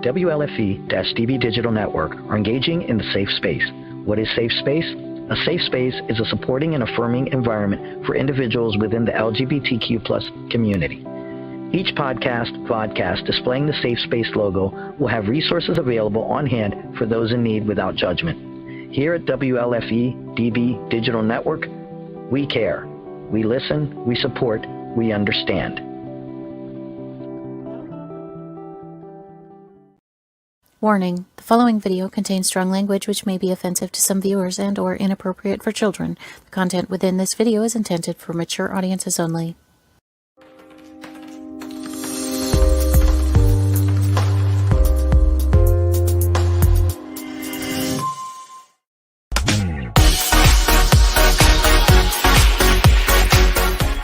WLFE-DB Digital Network are engaging in the safe space. What is safe space? A safe space is a supporting and affirming environment for individuals within the LGBTQ+ community. Each podcast displaying the Safe Space logo will have resources available on hand for those in need without judgment. Here at WLFE-DB Digital Network, we care. We listen, we support, we understand. Warning, the following video contains strong language which may be offensive to some viewers and or inappropriate for children. The content within this video is intended for mature audiences only.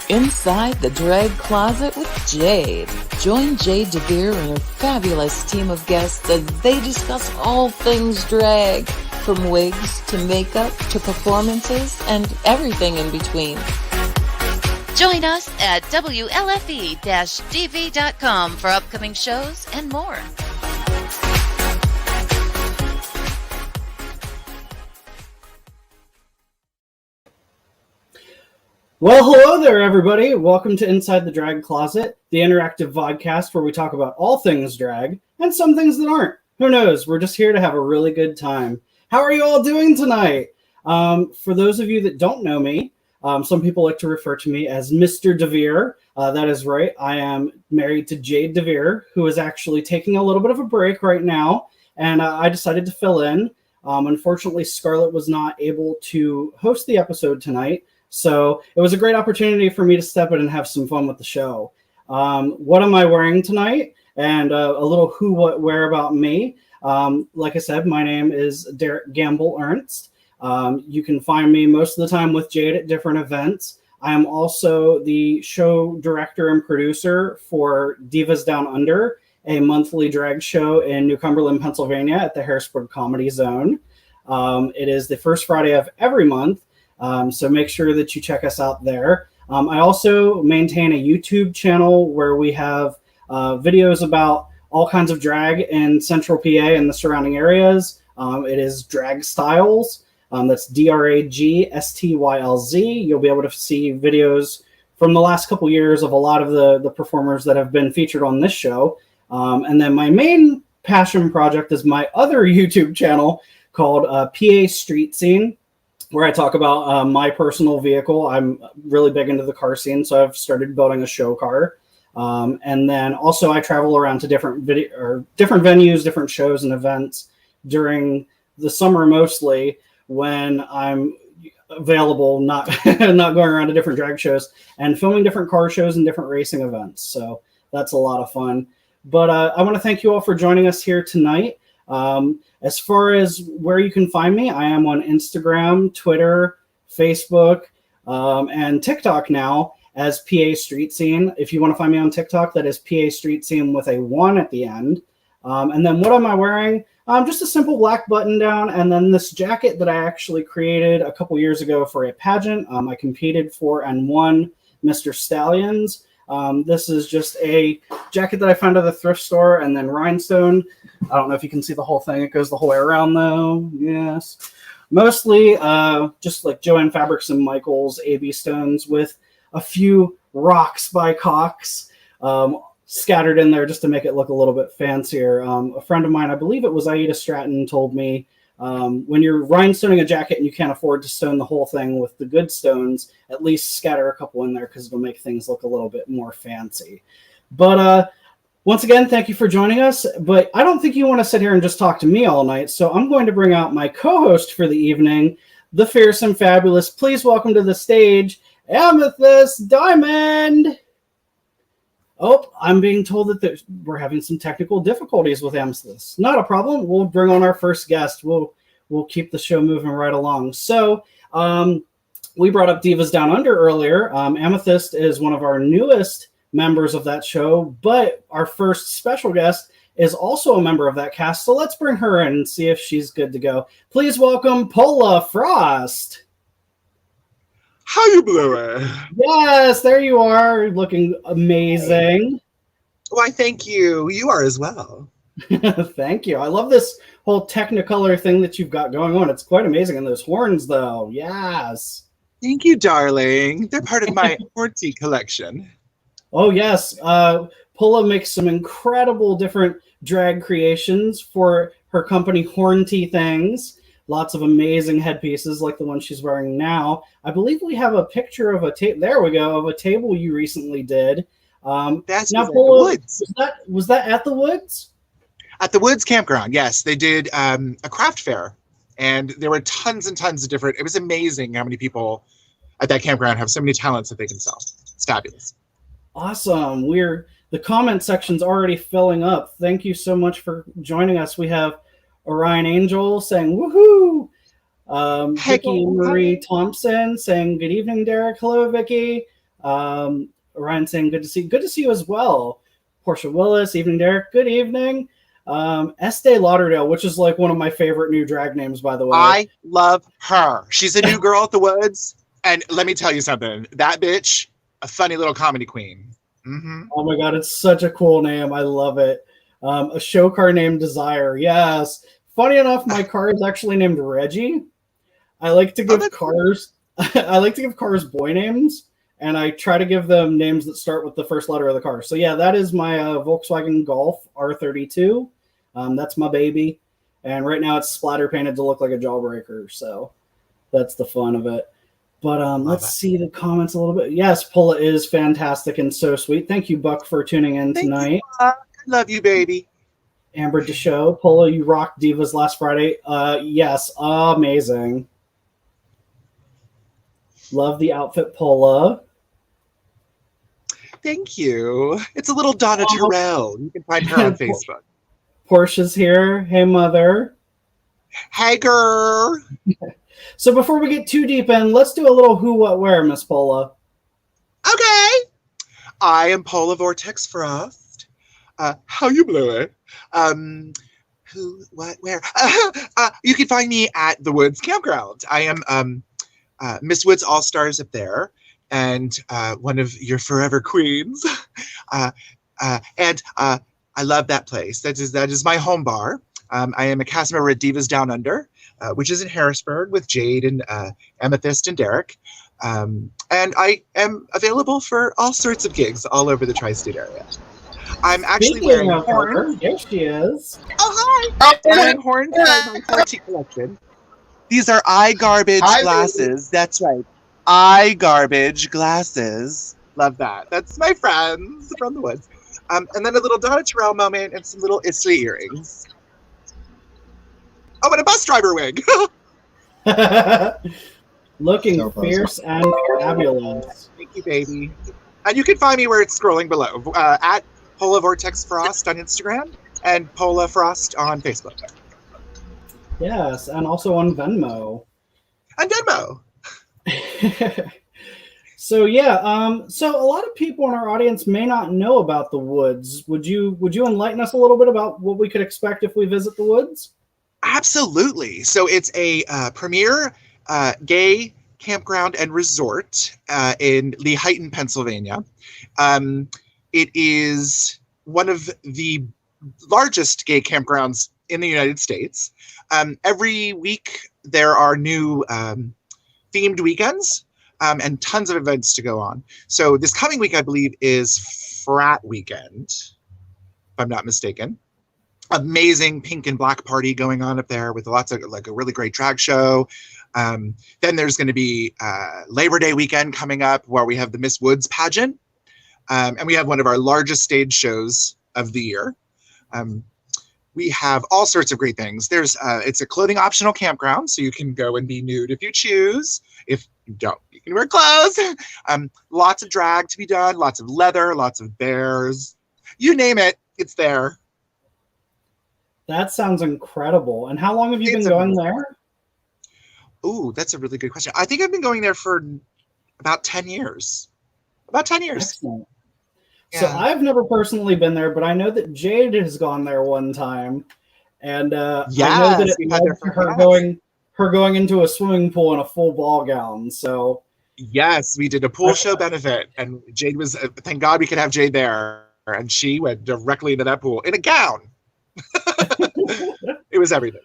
Inside the Drag Closet with Jade. Join Jade DeVere and her fabulous team of guests as they discuss all things drag, from wigs to makeup to performances and everything in between. Join us at WLFE-DB.com for upcoming shows and more. Well, hello there, everybody. Welcome to Inside the Drag Closet, the interactive vodcast where we talk about all things drag and some things that aren't. Who knows? We're just here to have a really good time. How are you all doing tonight? For those of you that don't know me, some people like to refer to me as Mr. DeVere. That is right. I am married to Jade DeVere, who is actually taking a little bit of a break right now, and I decided to fill in. Unfortunately, Scarlett was not able to host the episode tonight, so it was a great opportunity for me to step in and have some fun with the show. What am I wearing tonight? And a little who, what, where about me. Like I said, my name is DeRek Gamble-ERNST. You can find me most of the time with Jade at different events. I am also the show director and producer for Divas Down Under, a monthly drag show in New Cumberland, Pennsylvania at the Harrisburg Comedy Zone. It is the first Friday of every month. So make sure that you check us out there. I also maintain a YouTube channel where we have videos about all kinds of drag in Central PA and the surrounding areas. It is Drag Styles. That's DRAGSTYLZ. You'll be able to see videos from the last couple years of a lot of the performers that have been featured on this show. And then my main passion project is my other YouTube channel called PA Street Scene, where I talk about my personal vehicle. I'm really big into the car scene, so I've started building a show car. And then also I travel around to different venues, different shows and events during the summer mostly when I'm available, not not going around to different drag shows and filming different car shows and different racing events. So that's a lot of fun. But I want to thank you all for joining us here tonight. As far as where you can find me, I am on Instagram, Twitter, Facebook, and TikTok now as PA Street Scene. If you want to find me on TikTok, that is PA Street Scene with a 1 at the end. And then what am I wearing? Just a simple black button down, and then this jacket that I actually created a couple years ago for a pageant. I competed for and won Mr. Stallions. This is just a jacket that I found at the thrift store, and then rhinestone. I don't know if you can see the whole thing. It goes the whole way around, though. Yes. Mostly just like Joanne Fabrics and Michaels AB stones with a few rocks by Cox scattered in there just to make it look a little bit fancier. A friend of mine, I believe it was Aida Stratton, told me when you're rhinestoning a jacket and you can't afford to stone the whole thing with the good stones, at least scatter a couple in there because it'll make things look a little bit more fancy. But once again, thank you for joining us. But I don't think you want to sit here and just talk to me all night, so I'm going to bring out my co-host for the evening, the fierce and fabulous. Please welcome to the stage, Amethyst Diamond. Oh, I'm being told that we're having some technical difficulties with Amethyst. Not a problem. We'll bring on our first guest. We'll keep the show moving right along. So we brought up Divas Down Under earlier. Amethyst is one of our newest members of that show, but our first special guest is also a member of that cast. So let's bring her in and see if she's good to go. Please welcome Paula Frost. How you doing? Yes, there you are, looking amazing. Why, thank you. You are as well. Thank you. I love this whole Technicolor thing that you've got going on. It's quite amazing. And those horns, though. Yes. Thank you, darling. They're part of my Horty collection. Oh, yes. Paula makes some incredible different drag creations for her company, Hornty Things. Lots of amazing headpieces like the one she's wearing now. I believe we have a picture of a table. There we go, of a table you recently did. That's now, at Paula, the Woods. Was that at the Woods? At the Woods Campground, yes. They did a craft fair, and there were tons and tons of different. It was amazing how many people at that campground have so many talents that they can sell. It's fabulous. Awesome. The comment section's already filling up. Thank you so much for joining us. We have Orion Angel saying woohoo. Vicky Marie Thompson saying good evening, Derek. Hello, Vicky. Orion saying good to see you as well. Portia Willis, evening, Derek. Good evening. Estee Lauderdale, which is like one of my favorite new drag names, by the way. I love her. She's a new girl at the Woods, and let me tell you something. That bitch, a funny little comedy queen. Mm-hmm. Oh my god, it's such a cool name. I love it. A show car named Desire. Yes. Funny enough, my car is actually named Reggie. I like to give cars I like to give cars boy names, and I try to give them names that start with the first letter of the car. So yeah, that is my Volkswagen Golf R32. That's my baby. And right now it's splatter painted to look like a jawbreaker. So that's the fun of it. But let's see the comments a little bit. Yes, Paula is fantastic and so sweet. Thank you, Buck, for tuning in tonight. I love you, baby. Amber DeShow, Paula, you rocked Divas last Friday. Yes, amazing. Love the outfit, Paula. Thank you. It's a little Donna Terrell. You can find her on Facebook. Portia's here. Hey, mother. Hey, girl. So before we get too deep in, let's do a little who, what, where, Miss Paula. Okay. I am Paula Vortex Frost. How you blew it? Who, what, where? You can find me at the Woods Campground. I am Miss Woods All Stars up there, and one of your forever queens. And I love that place. That is my home bar. I am a cast member at Divas Down Under, which is in Harrisburg with Jade and Amethyst and Derek. And I am available for all sorts of gigs all over the tri-state area. I'm actually wearing horns. There she is. Oh, hi. I'm wearing horns for my Horty collection. These are eye garbage glasses. That's right. Eye garbage glasses. Love that. That's my friends from the Woods. And then a little Donna Terrell moment and some little Isley earrings. Oh, and a bus driver wig. Looking so fierce and fabulous. Thank you, baby. And you can find me where it's scrolling below. At Paula Vortex Frost on Instagram and Paula Frost on Facebook. Yes, and also on Venmo. And Venmo. So yeah, so a lot of people in our audience may not know about the Woods. Would you enlighten us a little bit about what we could expect if we visit the Woods? Absolutely. So it's a premier gay campground and resort in Lehighton, Pennsylvania. It is one of the largest gay campgrounds in the United States. Every week there are new themed weekends and tons of events to go on. So this coming week, I believe, is Frat Weekend, if I'm not mistaken. Amazing pink and black party going on up there with lots of like a really great drag show. Then there's going to be Labor Day weekend coming up where we have the Miss Woods pageant. And we have one of our largest stage shows of the year. We have all sorts of great things. It's a clothing optional campground, so you can go and be nude if you choose. If you don't, you can wear clothes. Lots of drag to be done, lots of leather, lots of bears. You name it, it's there. That sounds incredible. And how long have you been going there? Ooh, that's a really good question. I think I've been going there for about 10 years. About 10 years. Excellent. Yeah. So I've never personally been there, but I know that Jade has gone there one time. And I know that it led to her going into a swimming pool in a full ball gown. So yes, we did a pool show benefit, and Jade was, thank God we could have Jade there. and she went directly into that pool in a gown. It was everything.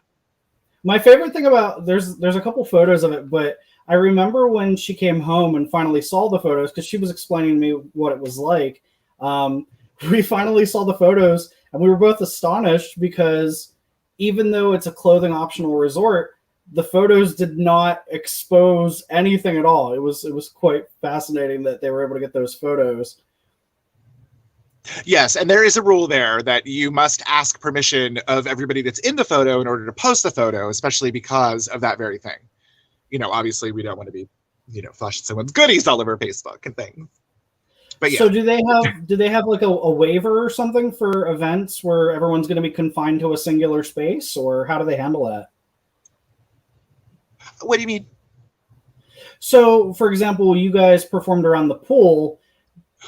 My favorite thing about there's a couple photos of it, but I remember when she came home and finally saw the photos, because she was explaining to me what it was like. We finally saw the photos, and we were both astonished because even though it's a clothing optional resort, the photos did not expose anything at all. It was quite fascinating that they were able to get those photos. Yes, and there is a rule there that you must ask permission of everybody that's in the photo in order to post the photo, especially because of that very thing. You know, obviously we don't want to be, you know, flashing someone's goodies all over Facebook and things. But yeah. So do they have like a waiver or something for events where everyone's going to be confined to a singular space, or how do they handle that? What do you mean? So, for example, you guys performed around the pool,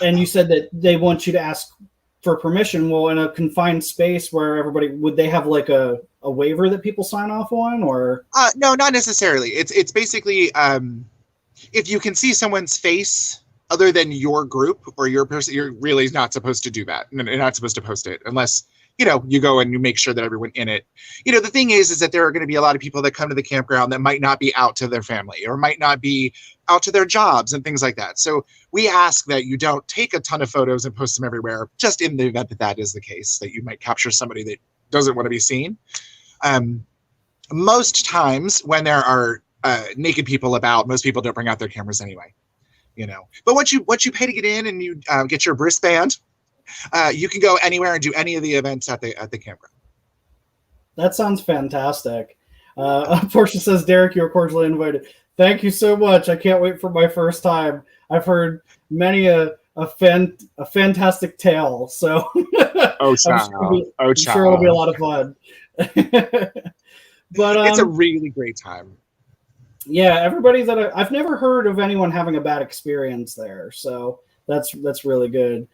and you said that they want you to ask for permission. Well, in a confined space where everybody, would they have like a waiver that people sign off on, or? No, not necessarily. It's basically if you can see someone's face other than your group or your person, you're really not supposed to do that. You're not supposed to post it unless, you know, you go and you make sure that everyone in it. You know, the thing is that there are going to be a lot of people that come to the campground that might not be out to their family or might not be out to their jobs and things like that. So we ask that you don't take a ton of photos and post them everywhere, just in the event that that is the case, that you might capture somebody that doesn't want to be seen. Most times when there are naked people about, most people don't bring out their cameras anyway, you know. But once you pay to get in and you get your wristband, you can go anywhere and do any of the events at the campground. That sounds fantastic. Portia says, Derek, you're cordially invited. Thank you so much. I can't wait for my first time. I've heard many a fantastic tale. So I'm sure it'll be a lot of fun. But it's a really great time. Yeah, everybody that I've never heard of anyone having a bad experience there. So that's really good.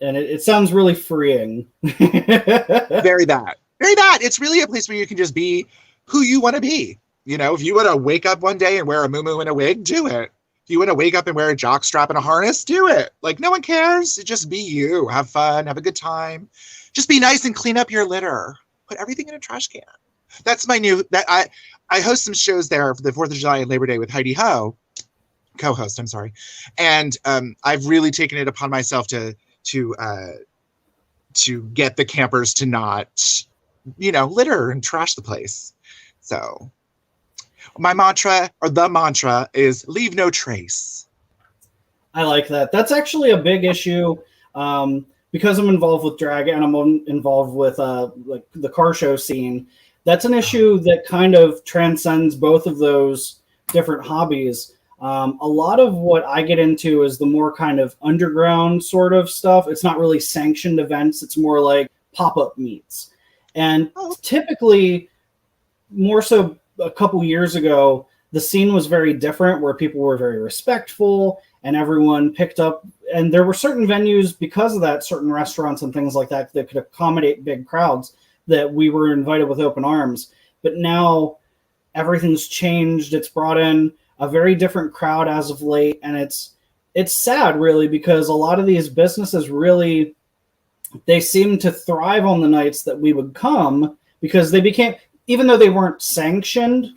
And it sounds really freeing. Very that. It's really a place where you can just be who you want to be. You know, if you want to wake up one day and wear a muumuu and a wig, do it. If you want to wake up and wear a jock strap and a harness, do it. Like, no one cares. Just be you. Have fun. Have a good time. Just be nice and clean up your litter. Put everything in a trash can. That's my new... I host some shows there for the 4th of July and Labor Day with Heidi Ho. Co-host, I'm sorry. And I've really taken it upon myself to get the campers to not, you know, litter and trash the place. So my mantra, or the mantra, is leave no trace. I like that. That's actually a big issue because I'm involved with drag and I'm involved with like the car show scene. That's an issue that kind of transcends both of those different hobbies. A lot of what I get into is the more kind of underground sort of stuff. It's not really sanctioned events. It's more like pop-up meets. And typically, more so a couple years ago, the scene was very different where people were very respectful and everyone picked up. And there were certain venues because of that, certain restaurants and things like that, that could accommodate big crowds that we were invited with open arms. But now everything's changed. It's brought in a very different crowd as of late. And it's sad, really, because a lot of these businesses really, they seem to thrive on the nights that we would come because they became, even though they weren't sanctioned,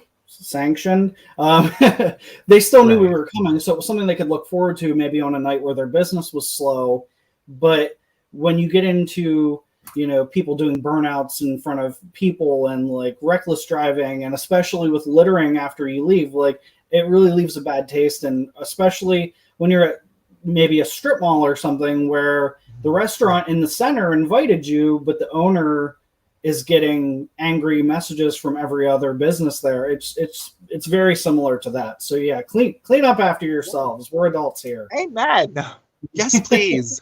they still knew we were coming. So it was something they could look forward to maybe on a night where their business was slow. But when you get into, you know, people doing burnouts in front of people and like reckless driving, and especially with littering after you leave, like it really leaves a bad taste. And especially when you're at maybe a strip mall or something where the restaurant in the center invited you, but the owner is getting angry messages from every other business there. It's very similar to that. So yeah, clean up after yourselves. We're adults here. Amen. Yes, please.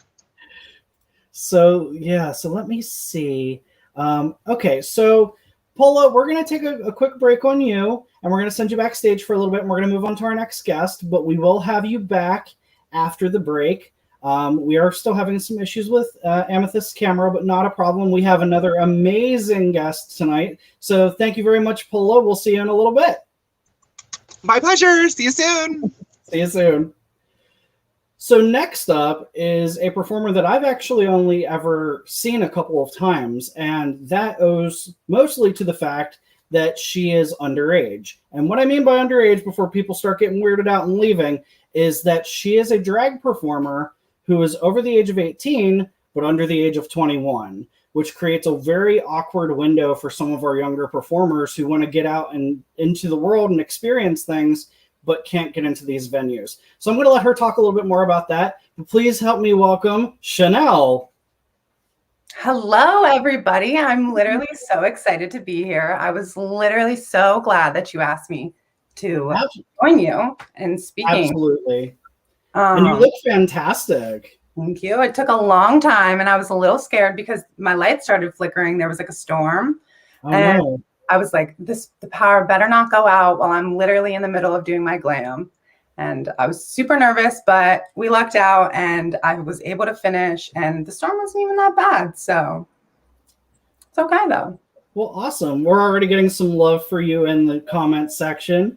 So yeah, so let me see. Okay, so Paula, we're going to take a quick break on you, and we're going to send you backstage for a little bit, and we're going to move on to our next guest, but we will have you back after the break. We are still having some issues with Amethyst's camera, but not a problem. We have another amazing guest tonight. So thank you very much, Paula. We'll see you in a little bit. My pleasure. See you soon. See you soon. So next up is a performer that I've actually only ever seen a couple of times, and that owes mostly to the fact that she is underage. And what I mean by underage, before people start getting weirded out and leaving, is that she is a drag performer who is over the age of 18, but under the age of 21, which creates a very awkward window for some of our younger performers who want to get out and into the world and experience things, but can't get into these venues. So I'm going to let her talk a little bit more about that. But please help me welcome Chanel. Hello, everybody. I'm literally so excited to be here. I was literally so glad that you asked me to join you and speaking. Absolutely. And you look fantastic. Thank you. It took a long time, and I was a little scared because my light started flickering. There was like a storm. Oh, no. I was like, the power better not go out while I'm literally in the middle of doing my glam. And I was super nervous, but we lucked out and I was able to finish, and the storm wasn't even that bad. So it's okay though. Well, awesome. We're already getting some love for you in the comment section.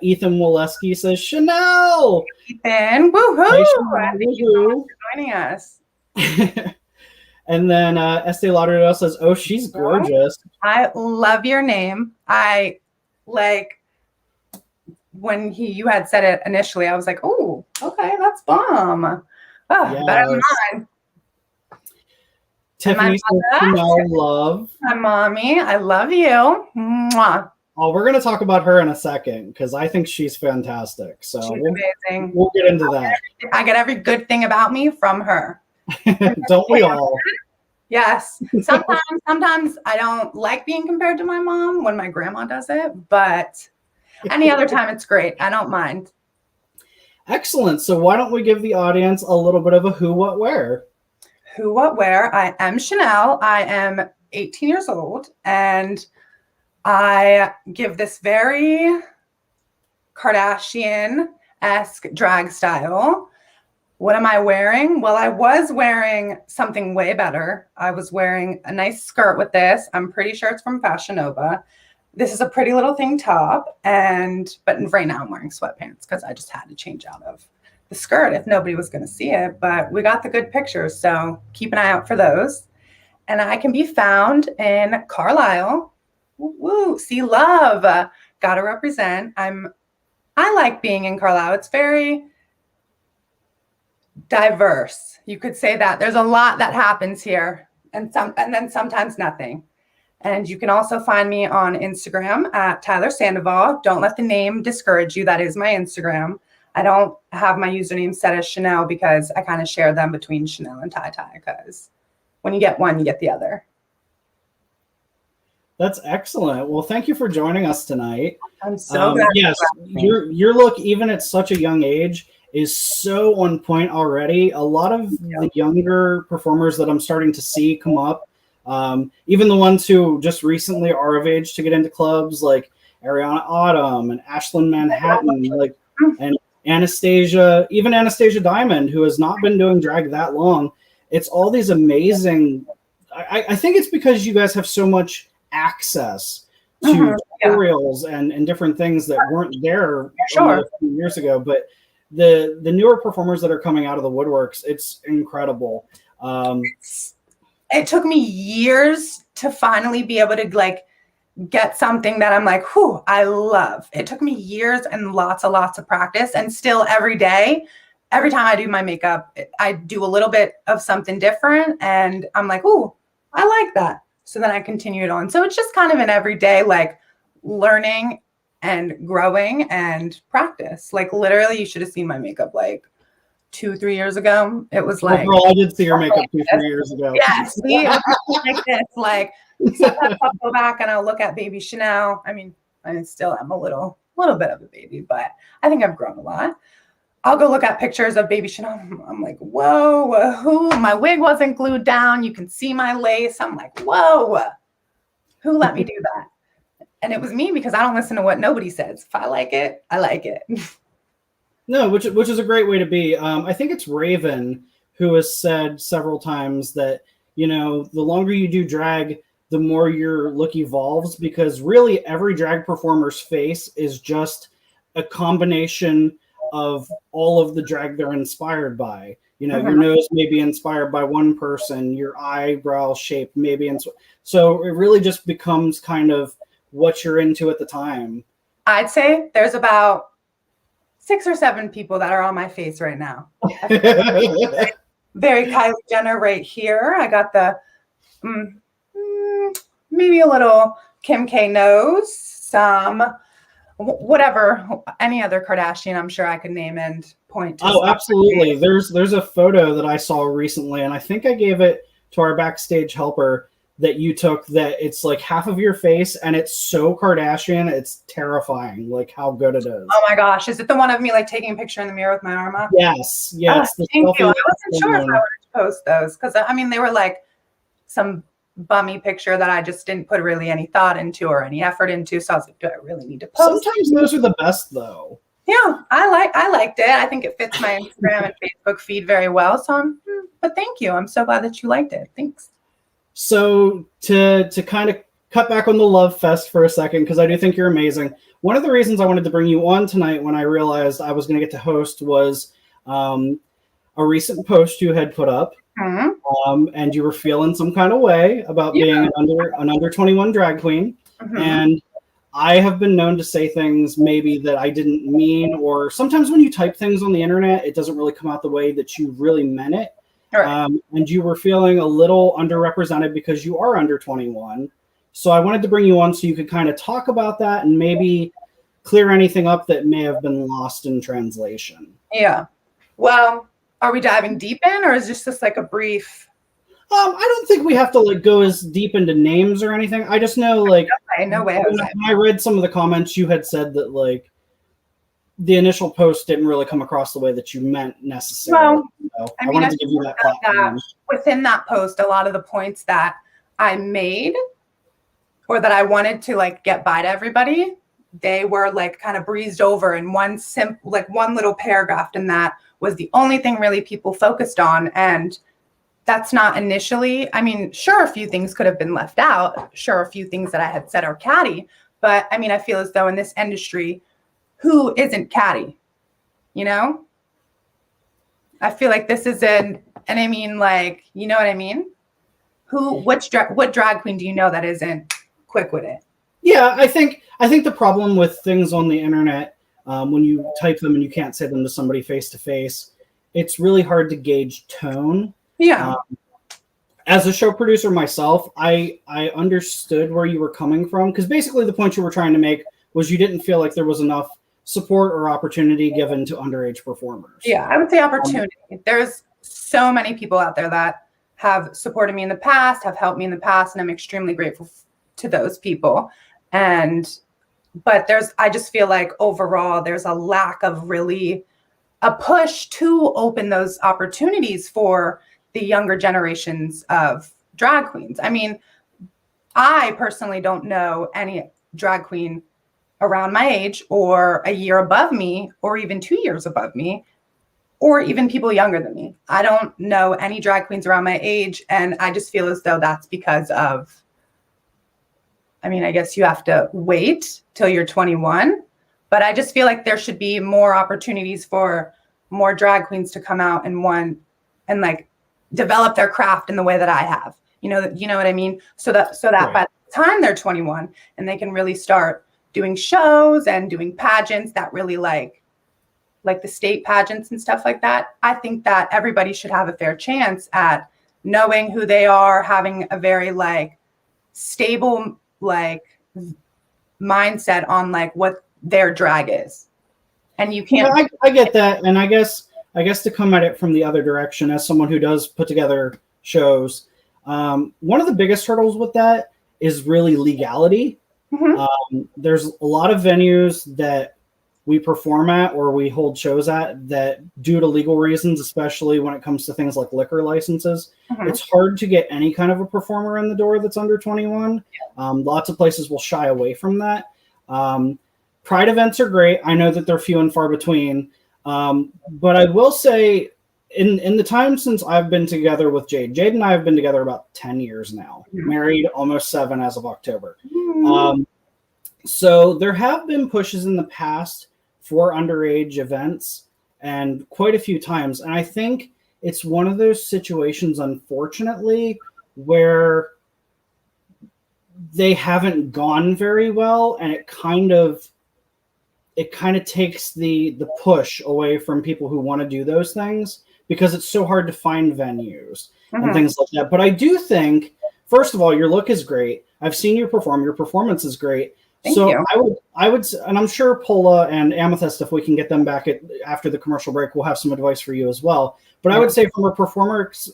Ethan Waleski says, Chanel! Ethan, woohoo! Thank you for joining us. And then Estee Lauderdale says, oh, she's gorgeous. I love your name. I like when you had said it initially, I was like, oh, okay, that's bomb. Oh, yes. Better than mine. Tiffany says, Chanel love. My mommy, I love you. Mwah. Oh, we're going to talk about her in a second because I think she's fantastic. So she's amazing. We'll get into that. I get every good thing about me from her. Don't we all? Yes. Sometimes I don't like being compared to my mom when my grandma does it, but any other time it's great. I don't mind. Excellent. So why don't we give the audience a little bit of a who, what, where? Who, what, where? I am Chanel. I am 18 years old, and I give this very Kardashian-esque drag style. What am I wearing? Well, I was wearing something way better. I was wearing a nice skirt with this. I'm pretty sure it's from Fashion Nova. This is a pretty little thing top, but right now I'm wearing sweatpants because I just had to change out of the skirt if nobody was going to see it. But we got the good pictures, so keep an eye out for those. And I can be found in Carlisle. Woo, see love. Gotta represent. I like being in Carlisle. It's very diverse. You could say that. There's a lot that happens here, and then sometimes nothing. And you can also find me on Instagram at Tyler Sandoval. Don't let the name discourage you. That is my Instagram. I don't have my username set as Chanel because I kind of share them between Chanel and Ty because when you get one, you get the other. That's excellent. Well, thank you for joining us tonight. I'm so glad. Yes, your look, even at such a young age, is so on point already. A lot of the younger performers that I'm starting to see come up, even the ones who just recently are of age to get into clubs, like Ariana Autumn and Ashlyn Manhattan, and Anastasia, even Anastasia Diamond, who has not been doing drag that long. It's all these amazing. I think it's because you guys have so much access to tutorials and different things that weren't there a few years ago. But the newer performers that are coming out of the woodworks, it's incredible. It took me years to finally be able to get something that I'm like, whew, I love. It took me years and lots of practice, and still every day, every time I do my makeup, I do a little bit of something different, and I'm like, ooh, I like that. So then I continue it on. So it's just kind of an everyday learning and growing and practice. Literally, you should have seen my makeup 2-3 years ago. It was I did see your makeup 2-3 years ago. Yes, like this. Sometimes I'll go back and I'll look at baby Chanel. I mean, I still am a little bit of a baby, but I think I've grown a lot. I'll go look at pictures of baby Chanel. I'm like, whoa, my wig wasn't glued down. You can see my lace. I'm like, whoa, who let me do that? And it was me, because I don't listen to what nobody says. If I like it, I like it. No, which is a great way to be. I think it's Raven who has said several times that, the longer you do drag, the more your look evolves, because really every drag performer's face is just a combination of all of the drag they're inspired by. You know, your nose may be inspired by one person, your eyebrow shape maybe. So it really just becomes kind of what you're into at the time. I'd say there's about 6 or 7 people that are on my face right now. Very Kylie Jenner right here. I got the maybe a little Kim K nose, some whatever, any other Kardashian I'm sure I could name and point to. Oh, absolutely. There's a photo that I saw recently, and I think I gave it to our backstage helper that you took, that it's like half of your face and it's so Kardashian, it's terrifying, like how good it is. Oh my gosh. Is it the one of me like taking a picture in the mirror with my arm up? Yes. Yes. Thank you. I wasn't sure if I wanted to post those because I mean they were like some bummy picture that I just didn't put really any thought into or any effort into. So I was like, do I really need to post? Sometimes those are the best though. Yeah, I liked it. I think it fits my Instagram and Facebook feed very well. So but thank you. I'm so glad that you liked it. Thanks. So to kind of cut back on the love fest for a second, because I do think you're amazing. One of the reasons I wanted to bring you on tonight when I realized I was going to get to host was a recent post you had put up. And you were feeling some kind of way about being an under 21 drag queen. And I have been known to say things maybe that I didn't mean, or sometimes when you type things on the internet, it doesn't really come out the way that you really meant it. Right. And you were feeling a little underrepresented because you are under 21. So I wanted to bring you on so you could kind of talk about that and maybe clear anything up that may have been lost in translation. Yeah. Well, are we diving deep in, or is this just like a brief? I don't think we have to like go as deep into names or anything. I just know like no way. When I read some of the comments, you had said that like the initial post didn't really come across the way that you meant necessarily. Well, so I wanted to give you that platform. Within that post, a lot of the points that I made or that I wanted to like get by to everybody, they were like kind of breezed over in one little paragraph, and that was the only thing really people focused on. And that's not initially, I mean, sure, a few things could have been left out. Sure, a few things that I had said are catty, but I mean, I feel as though in this industry, who isn't catty, you know? I feel like this is and I mean, like, you know what I mean? What drag queen do you know that isn't quick with it? Yeah, I think the problem with things on the internet, when you type them and you can't say them to somebody face to face, it's really hard to gauge tone. Yeah. As a show producer myself, I understood where you were coming from, because basically the point you were trying to make was you didn't feel like there was enough support or opportunity given to underage performers. Yeah, I would say opportunity. There's so many people out there that have supported me in the past, have helped me in the past, and I'm extremely grateful to those people. But I just feel like overall there's a lack of really a push to open those opportunities for the younger generations of drag queens. I mean, I personally don't know any drag queen around my age or a year above me or even 2 years above me or even people younger than me. I don't know any drag queens around my age, and I just feel as though that's because of, I mean, I guess you have to wait till you're 21, but I just feel like there should be more opportunities for more drag queens to come out and like develop their craft in the way that I have. You know what I mean? So that right. By the time they're 21 and they can really start doing shows and doing pageants that really like the state pageants and stuff like that, I think that everybody should have a fair chance at knowing who they are, having a very like stable like mindset on like what their drag is. And you can't. Yeah, I get that. And I guess to come at it from the other direction, as someone who does put together shows, one of the biggest hurdles with that is really legality. Mm-hmm. There's a lot of venues that we perform at or we hold shows at that, due to legal reasons, especially when it comes to things like liquor licenses, it's hard to get any kind of a performer in the door that's under 21. Lots of places will shy away from that. Pride events are great. I know that they're few and far between. But I will say, in the time since I've been together with Jade and I have been together about 10 years now, married almost 7 as of October. So there have been pushes in the past for underage events, and quite a few times. And I think it's one of those situations, unfortunately, where they haven't gone very well, and it kind of takes the push away from people who want to do those things, because it's so hard to find venues and things like that. But I do think, first of all, your look is great. I've seen you perform. Your performance is great. Thank you. I would, and I'm sure Pola and Amethyst, if we can get them back after the commercial break, we'll have some advice for you as well. But I would say, from a performer's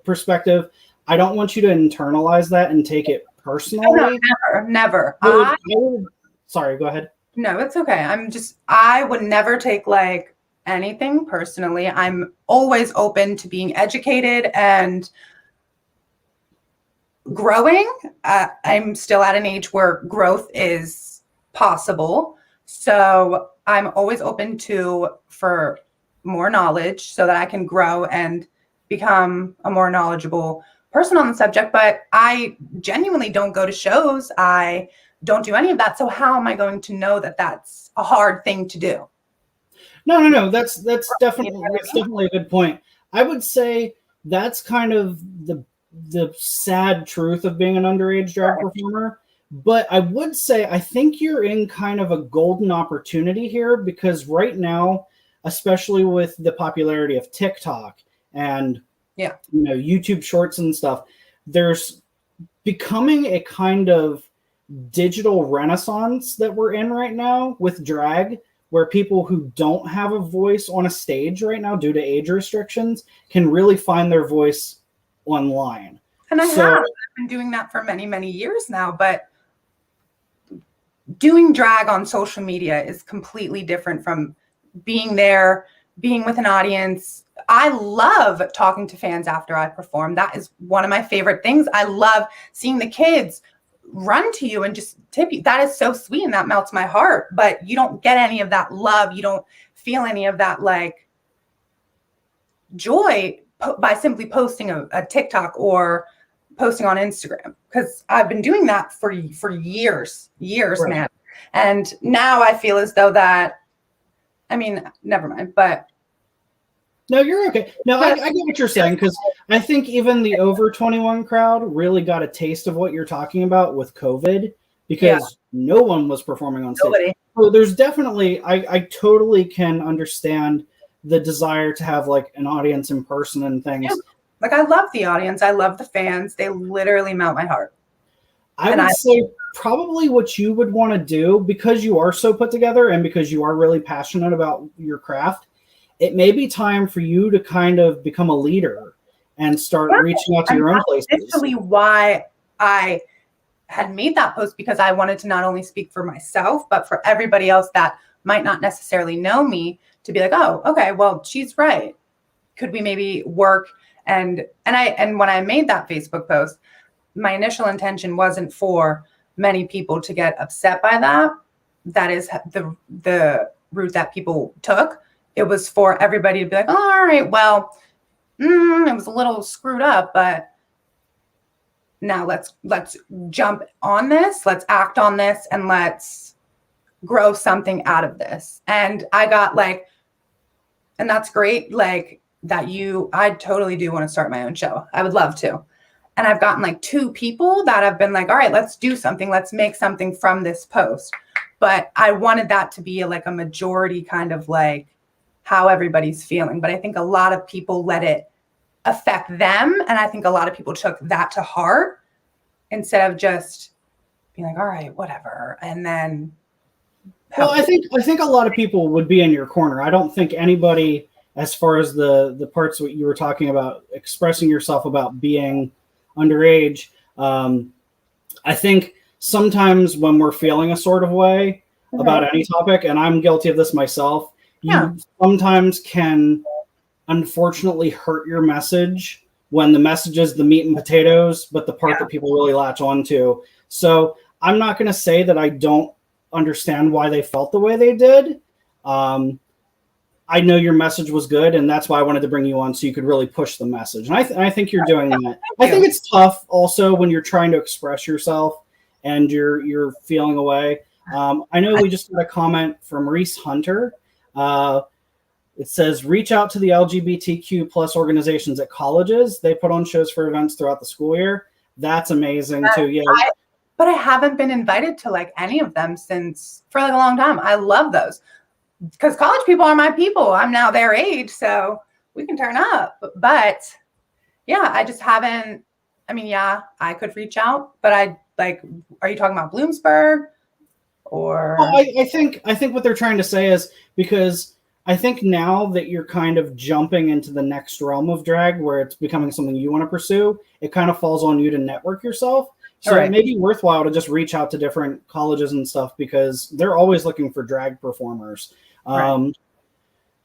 perspective, I don't want you to internalize that and take it personally. No, never. Sorry, go ahead. No, it's okay. I would never take like anything personally. I'm always open to being educated and growing. I'm still at an age where growth is possible. So I'm always open for more knowledge so that I can grow and become a more knowledgeable person on the subject. But I genuinely don't go to shows. I don't do any of that. So how am I going to know that that's a hard thing to do? No. That's definitely a good point. I would say that's kind of the sad truth of being an underage drag performer. But I would say I think you're in kind of a golden opportunity here, because right now, especially with the popularity of TikTok and YouTube Shorts and stuff, there's becoming a kind of digital renaissance that we're in right now with drag, where people who don't have a voice on a stage right now due to age restrictions can really find their voice online. And I've been doing that for many, many years now, but doing drag on social media is completely different from being there, being with an audience. I love talking to fans after I perform. That is one of my favorite things. I love seeing the kids run to you and just tip you. That is so sweet, and that melts my heart. But you don't get any of that love. You don't feel any of that like joy by simply posting a TikTok or posting on Instagram, because I've been doing that for years, right, man. And now I feel as though that, I mean, never mind, but. No, you're okay. No, I get what you're saying, because I think even the over 21 crowd really got a taste of what you're talking about with COVID, because no one was performing on stage. Nobody. So there's definitely, I totally can understand the desire to have like an audience in person and things. Yeah. Like, I love the audience. I love the fans. They literally melt my heart. I would say probably what you would want to do, because you are so put together and because you are really passionate about your craft, it may be time for you to kind of become a leader and start reaching out to your own places. That's literally why I had made that post, because I wanted to not only speak for myself, but for everybody else that might not necessarily know me, to be like, oh, okay, well, she's right. Could we maybe work? And when I made that Facebook post, my initial intention wasn't for many people to get upset by that. That is the route that people took. It was for everybody to be like, oh, all right, well, it was a little screwed up, but now let's jump on this, let's act on this, and let's grow something out of this. And I got like, and that's great, like that I totally do want to start my own show. I would love to. And I've gotten like 2 people that have been like, all right, let's do something. Let's make something from this post. But I wanted that to be like a majority kind of like how everybody's feeling. But I think a lot of people let it affect them. And I think a lot of people took that to heart instead of just being like, all right, whatever. And then. Well, I think a lot of people would be in your corner. I don't think anybody, as far as the parts what you were talking about, expressing yourself about being underage, I think sometimes when we're feeling a sort of way about any topic, and I'm guilty of this myself, you sometimes can unfortunately hurt your message when the message is the meat and potatoes, but the part that people really latch on to. So I'm not going to say that I don't understand why they felt the way they did. I know your message was good, and that's why I wanted to bring you on, so you could really push the message. And I think you're doing that. I think it's tough also when you're trying to express yourself and you're feeling away. I know we just got a comment from Reese Hunter. It says, reach out to the LGBTQ plus organizations at colleges. They put on shows for events throughout the school year. That's amazing too. Yeah. But I haven't been invited to like any of them for like a long time. I love those because college people are my people. I'm now their age, so we can turn up. But yeah, I just haven't. I mean, yeah, I could reach out, but are you talking about Bloomsburg or? Well, I think what they're trying to say is because I think now that you're kind of jumping into the next realm of drag where it's becoming something you want to pursue, it kind of falls on you to network yourself. So It may be worthwhile to just reach out to different colleges and stuff because they're always looking for drag performers. But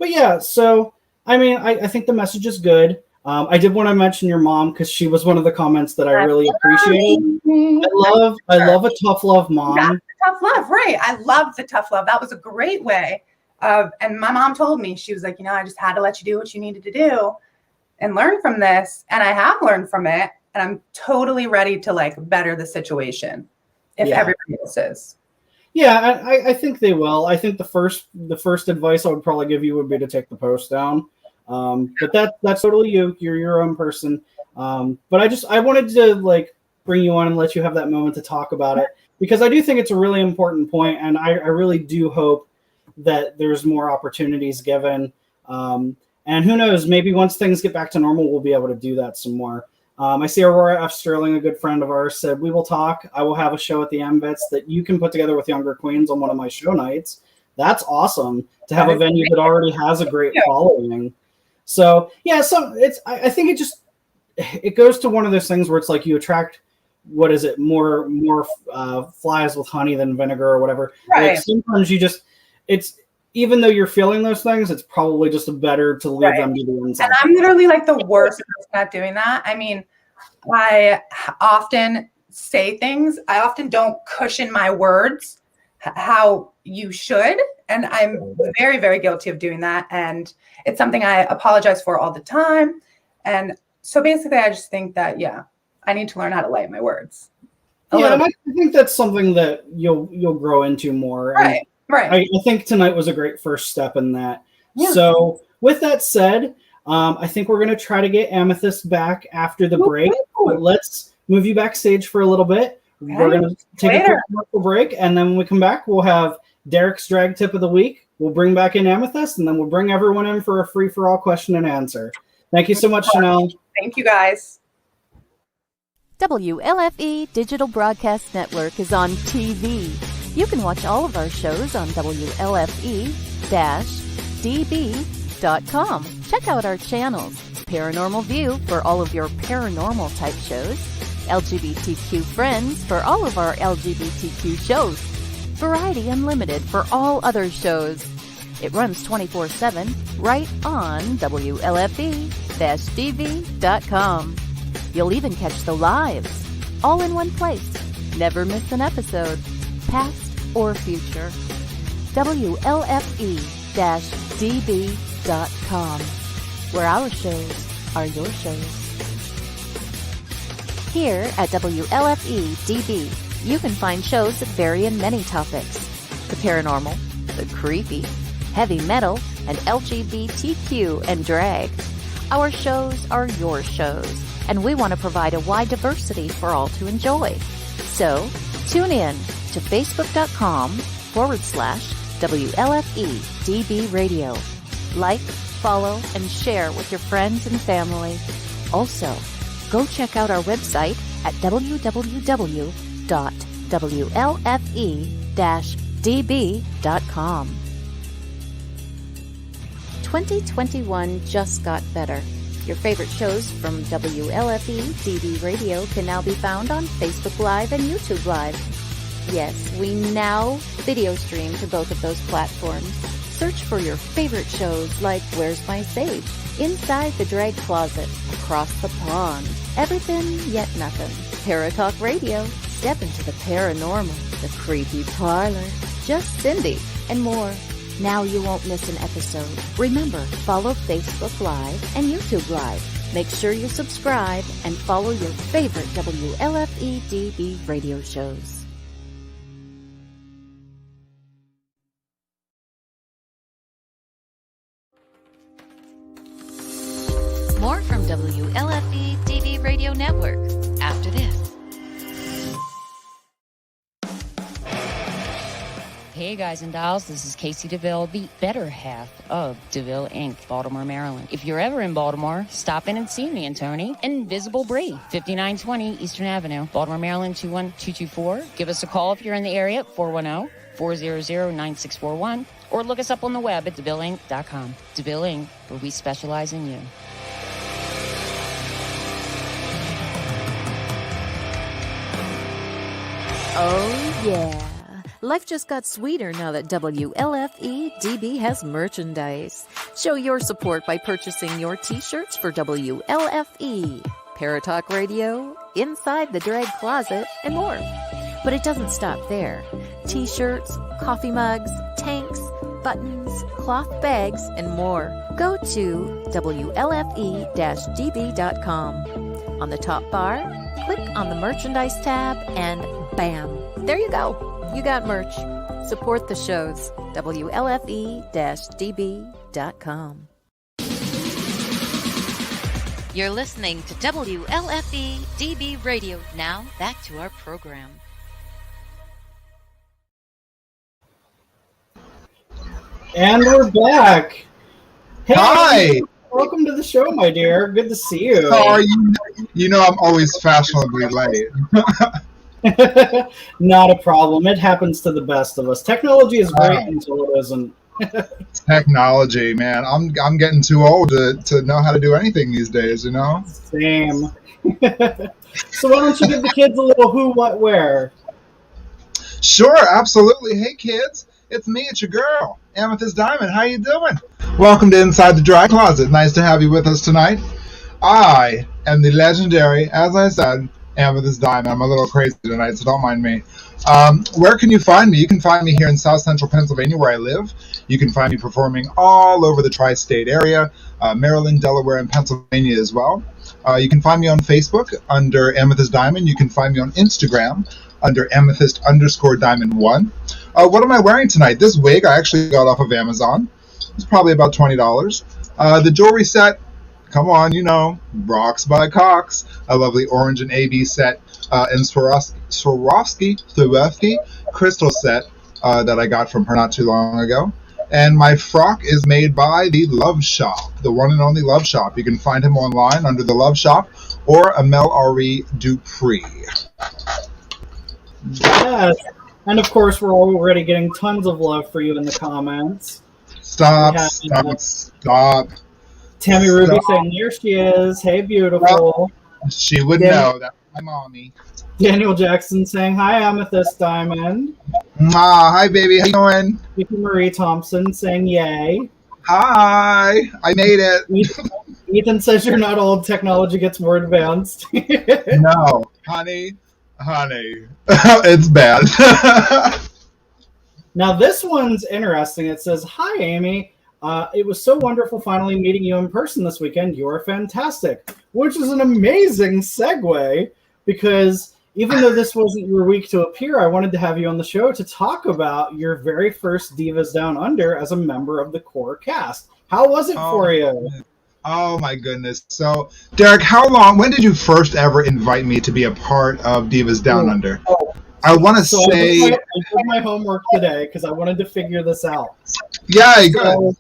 yeah, so, I mean, I think the message is good. I did want to mention your mom because she was one of the comments that I really appreciated. I love a tough love mom. That's tough love, right? I love the tough love. That was a great way. And my mom told me, she was like, I just had to let you do what you needed to do and learn from this. And I have learned from it. And I'm totally ready to like better the situation if everybody else is. Yeah, I think they will. I think the first advice I would probably give you would be to take the post down. But that's totally you. You're your own person. But I wanted to like bring you on and let you have that moment to talk about it because I do think it's a really important point, and I really do hope that there's more opportunities given. And who knows, maybe once things get back to normal, we'll be able to do that some more. I see Aurora F. Sterling, a good friend of ours, said, we will talk. I will have a show at the AMETHYST that you can put together with younger queens on one of my show nights. That's awesome to have a venue that already has a great following. So, yeah, I think it goes to one of those things where it's like you attract, more flies with honey than vinegar or whatever. Right. Like sometimes even though you're feeling those things, it's probably just better to leave them to the inside. And I'm literally like the worst person at doing that. I mean, I often say things. I often don't cushion my words how you should. And I'm very, very guilty of doing that. And it's something I apologize for all the time. And so basically, I just think that, I need to learn how to lay my words. And I think that's something that you'll grow into more. Right. I think tonight was a great first step in that. Yeah. So with that said, I think we're going to try to get Amethyst back after the break. But let's move you backstage for a little bit. Okay. We're going to take a quick commercial break. And then when we come back, we'll have Derek's drag tip of the week. We'll bring back in Amethyst, and then we'll bring everyone in for a free-for-all question and answer. Thank you so much, Chanel. Thank you, guys. WLFE Digital Broadcast Network is on TV. You can watch all of our shows on WLFE-DB.com. Check out our channels. Paranormal View for all of your paranormal type shows. LGBTQ Friends for all of our LGBTQ shows. Variety Unlimited for all other shows. It runs 24/7 right on WLFE-DB.com. You'll even catch the lives, all in one place. Never miss an episode, past or future. WLFE-DB.com, where our shows are your shows. Here at WLFE-DB, you can find shows that vary in many topics. The paranormal, the creepy, heavy metal, and LGBTQ and drag. Our shows are your shows, and we want to provide a wide diversity for all to enjoy. So, tune in to Facebook.com/WLFEDB Radio. Like, follow, and share with your friends and family. Also, go check out our website at www.WLFE-DB.com. 2021 just got better. Your favorite shows from WLFE-DB Radio can now be found on Facebook Live and YouTube Live. Yes, we now video stream to both of those platforms. Search for your favorite shows like Where's My Sage, Inside the Drag Closet, Across the Pond, Everything Yet Nothing, Paratalk Radio, Step into the Paranormal, The Creepy Parlor, Just Cindy, and more. Now you won't miss an episode. Remember, follow Facebook Live and YouTube Live. Make sure you subscribe and follow your favorite WLFE-DB radio shows. Radio Network after this. Hey guys and dolls, this is Casey DeVille, the better half of DeVille Inc., Baltimore, Maryland. If you're ever in Baltimore, stop in and see me and Tony. Invisible Brie, 5920 Eastern Avenue, Baltimore, Maryland, 21224. Give us a call if you're in the area at 410-400-9641, or look us up on the web at DeVilleInc.com. DeVille Inc., where we specialize in you. Oh, yeah. Life just got sweeter now that WLFEDB has merchandise. Show your support by purchasing your t-shirts for WLFE, Paratalk Radio, Inside the Drag Closet, and more. But it doesn't stop there. T-shirts, coffee mugs, tanks, buttons, cloth bags, and more. Go to WLFE-DB.com. On the top bar, click on the merchandise tab, and bam, there you go. You got merch. Support the shows. WLFE-DB.com. You're listening to WLFEDB Radio. Now, back to our program. And we're back. Hey, hi. Welcome to the show, my dear. Good to see you. How are you? You know I'm always fashionably late. Not a problem. It happens to the best of us. Technology is great until it isn't. Technology, man. I'm getting too old to know how to do anything these days, you know? Same. So why don't you give the kids a little who, what, where? Sure, absolutely. Hey, kids. It's me. It's your girl, Amethyst Diamond. How you doing? Welcome to Inside the Dry Closet. Nice to have you with us tonight. I am the legendary, as I said, Amethyst Diamond. I'm a little crazy tonight, so don't mind me. Where can you find me? You can find me here in South Central Pennsylvania, where I live. You can find me performing all over the tri-state area, Maryland, Delaware, and Pennsylvania as well. You can find me on Facebook under Amethyst Diamond. You can find me on Instagram under Amethyst_Diamond1. What am I wearing tonight? This wig I actually got off of Amazon. It's probably about $20. The jewelry set, come on, you know, Rocks by Cox, a lovely orange and AB set, and Swarovski crystal set that I got from her not too long ago. And my frock is made by the Love Shop, the one and only Love Shop. You can find him online under the Love Shop or Amel Ari Dupree. Yes. And of course, we're already getting tons of love for you in the comments. Stop. Tammy Ruby saying, there she is. Hey, beautiful. She would know. That's my mommy. Daniel Jackson saying, hi, Amethyst Diamond. Hi, baby. How you doing? Vicky Marie Thompson saying, yay. Hi. I made it. Ethan says you're not old. Technology gets more advanced. No. Honey. It's bad. Now, this one's interesting. It says, hi, Amy. It was so wonderful finally meeting you in person this weekend. You're fantastic, which is an amazing segue because even though this wasn't your week to appear, I wanted to have you on the show to talk about your very first Divas Down Under as a member of the core cast. How was it for you? Oh, my goodness. So, Derek, when did you first ever invite me to be a part of Divas Down Under? I want to say... I did my homework today because I wanted to figure this out. Yeah, good.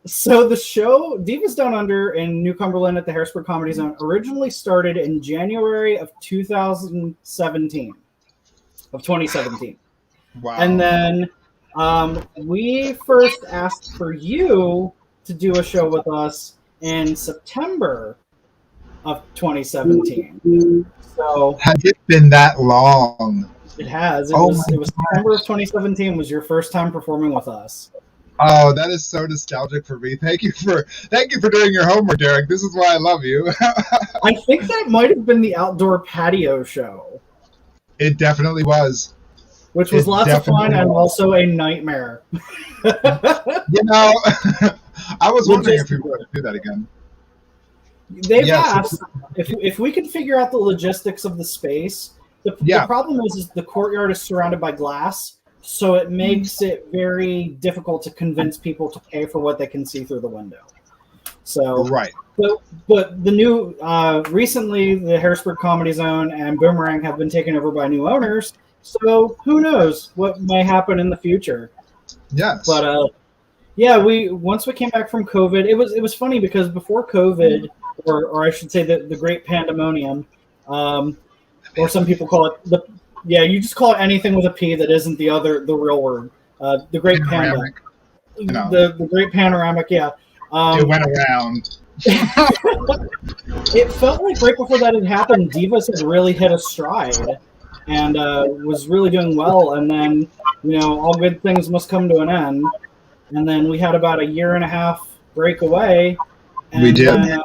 So the show, Divas Down Under in New Cumberland at the Harrisburg Comedy Zone, originally started in January of 2017. Wow. And then we first asked for you to do a show with us in September of 2017. So has it been that long? It has. It was September of 2017 was your first time performing with us. Oh, that is so nostalgic for me. Thank you for doing your homework, Derek. This is why I love you. I think that might have been the outdoor patio show. It definitely was. Which was lots of fun and also a nightmare. You know, I was wondering if we were going to do that again. They've asked if we could figure out the logistics of the space. The problem is the courtyard is surrounded by glass, so it makes it very difficult to convince people to pay for what they can see through the window. So Right. But the new recently the Harrisburg Comedy Zone and Boomerang have been taken over by new owners. So who knows what may happen in the future? Yes. But yeah, once we came back from COVID, it was funny because before COVID, or I should say the Great Pandemonium, or some people call it you just call it anything with a P that isn't the real word. The Great Panoramic. The Great Panoramic, yeah. It went around. It felt like right before that had happened, Divas had really hit a stride and was really doing well. And then, all good things must come to an end. And then we had about a year and a half break away. And we did.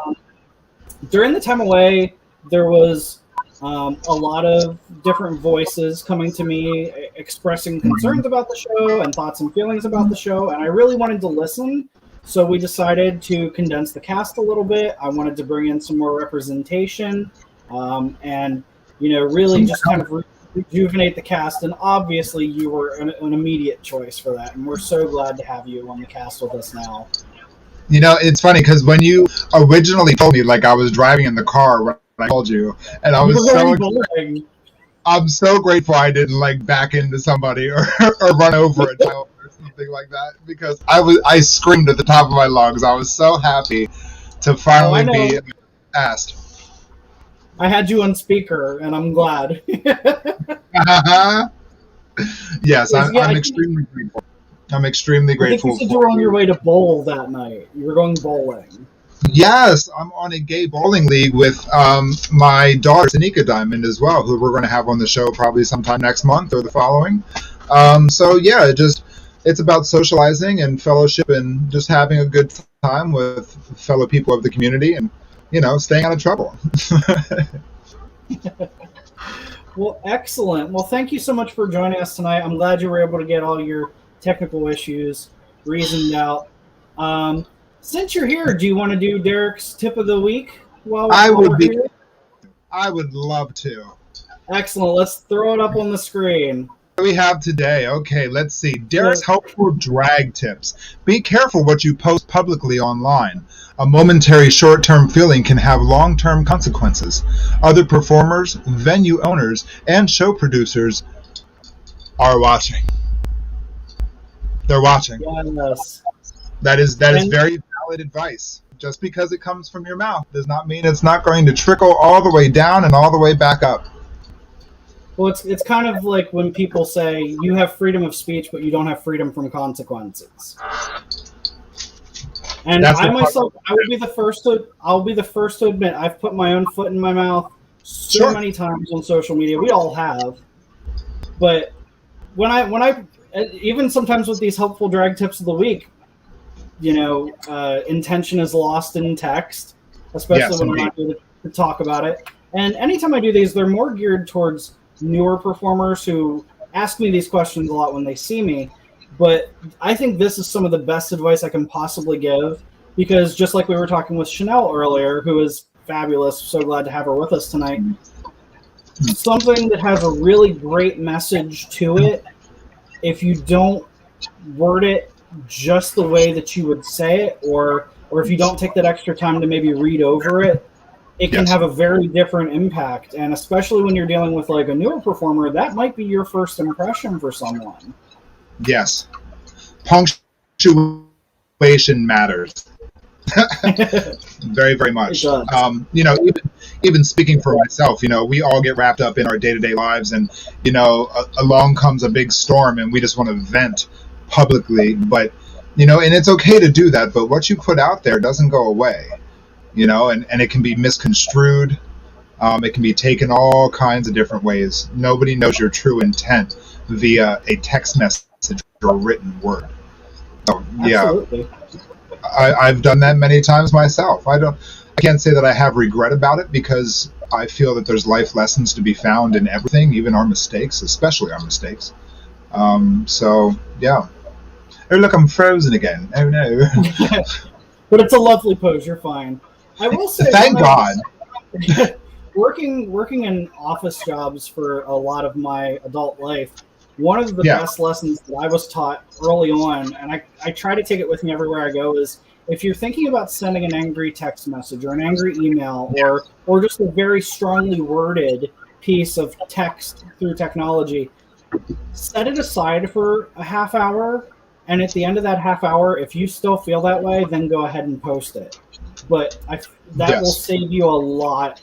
During the time away, there was a lot of different voices coming to me expressing concerns about the show and thoughts and feelings about the show. And I really wanted to listen. So we decided to condense the cast a little bit. I wanted to bring in some more representation and, really just kind of rejuvenate the cast. And obviously you were an immediate choice for that. And we're so glad to have you on the cast with us now. It's funny because when you originally told me, like I was driving in the car when I called you, and I was I'm so grateful I didn't back into somebody or run over a child or something like that, because I screamed at the top of my lungs. I was so happy to finally be asked. I had you on speaker, and I'm glad. Yes, I'm extremely grateful. I'm extremely grateful. I think you said you were on your way to bowl that night. You were going bowling. Yes, I'm on a gay bowling league with my daughter, Tanika Diamond, as well, who we're going to have on the show probably sometime next month or the following. So, yeah, it's about socializing and fellowship and just having a good time with fellow people of the community and, staying out of trouble. Well, excellent. Well, thank you so much for joining us tonight. I'm glad you were able to get all your technical issues reasoned out. Since you're here, do you want to do Derek's tip of the week? I would love to. Excellent. Let's throw it up on the screen. What do we have today? Okay, let's see. Derek's helpful drag tips. Be careful what you post publicly online. A momentary short-term feeling can have long-term consequences. Other performers, venue owners, and show producers are watching. They're watching. Yes. That is very valid advice. Just because it comes from your mouth does not mean it's not going to trickle all the way down and all the way back up. Well, it's kind of like when people say you have freedom of speech, but you don't have freedom from consequences. And I myself, I'll be the first to admit I've put my own foot in my mouth so many times on social media. We all have. But when I even sometimes with these helpful drag tips of the week, intention is lost in text, especially when I'm not able to talk about it. And anytime I do these, they're more geared towards newer performers who ask me these questions a lot when they see me. But I think this is some of the best advice I can possibly give, because just like we were talking with Chanel earlier, who is fabulous, so glad to have her with us tonight, something that has a really great message to it, if you don't word it just the way that you would say it, or if you don't take that extra time to maybe read over it, it can have a very different impact. And especially when you're dealing with like a newer performer, that might be your first impression for someone. Yes. Punctuation matters. Very, very much. Even speaking for myself, we all get wrapped up in our day-to-day lives, and, along comes a big storm and we just want to vent publicly, but, and it's okay to do that, but what you put out there doesn't go away, and it can be misconstrued. It can be taken all kinds of different ways. Nobody knows your true intent via a text message or written word. So, yeah. Absolutely. I've done that many times myself. I can't say that I have regret about it, because I feel that there's life lessons to be found in everything, even our mistakes, especially our mistakes. So, yeah. Oh, look, I'm frozen again. Oh, no. But it's a lovely pose. You're fine. I will say, thank God. Working in office jobs for a lot of my adult life, one of the best lessons that I was taught early on, and I try to take it with me everywhere I go, is if you're thinking about sending an angry text message or an angry email or just a very strongly worded piece of text through technology, set it aside for a half hour. And at the end of that half hour, if you still feel that way, then go ahead and post it. But that will save you a lot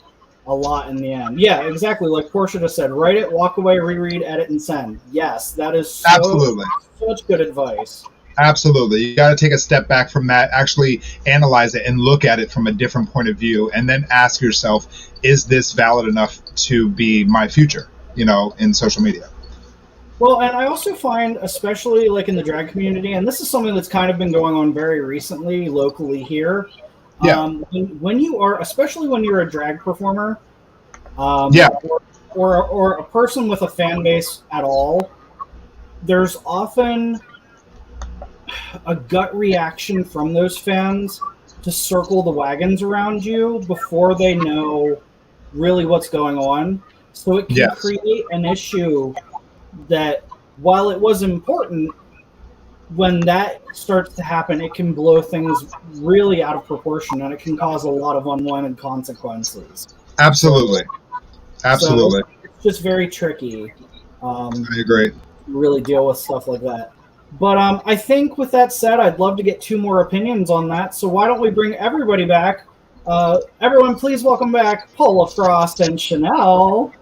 in the end. Yeah, exactly. Like Portia just said, write it, walk away, reread, edit, and send. Yes, that is such good advice. Absolutely. You got to take a step back from that, actually analyze it and look at it from a different point of view, and then ask yourself, is this valid enough to be my future, in social media? Well, and I also find, especially like in the drag community, and this is something that's kind of been going on very recently locally here. Yeah. When you are, especially when you're a drag performer, or a person with a fan base at all, there's often a gut reaction from those fans to circle the wagons around you before they know really what's going on. So it can create an issue that, while it was important, when that starts to happen, it can blow things really out of proportion, and it can cause a lot of unwanted consequences. Absolutely. So it's just very tricky. I agree. Really deal with stuff like that. But I think with that said, I'd love to get 2 more opinions on that. So why don't we bring everybody back? Everyone, please welcome back Paula Frost and Chanel.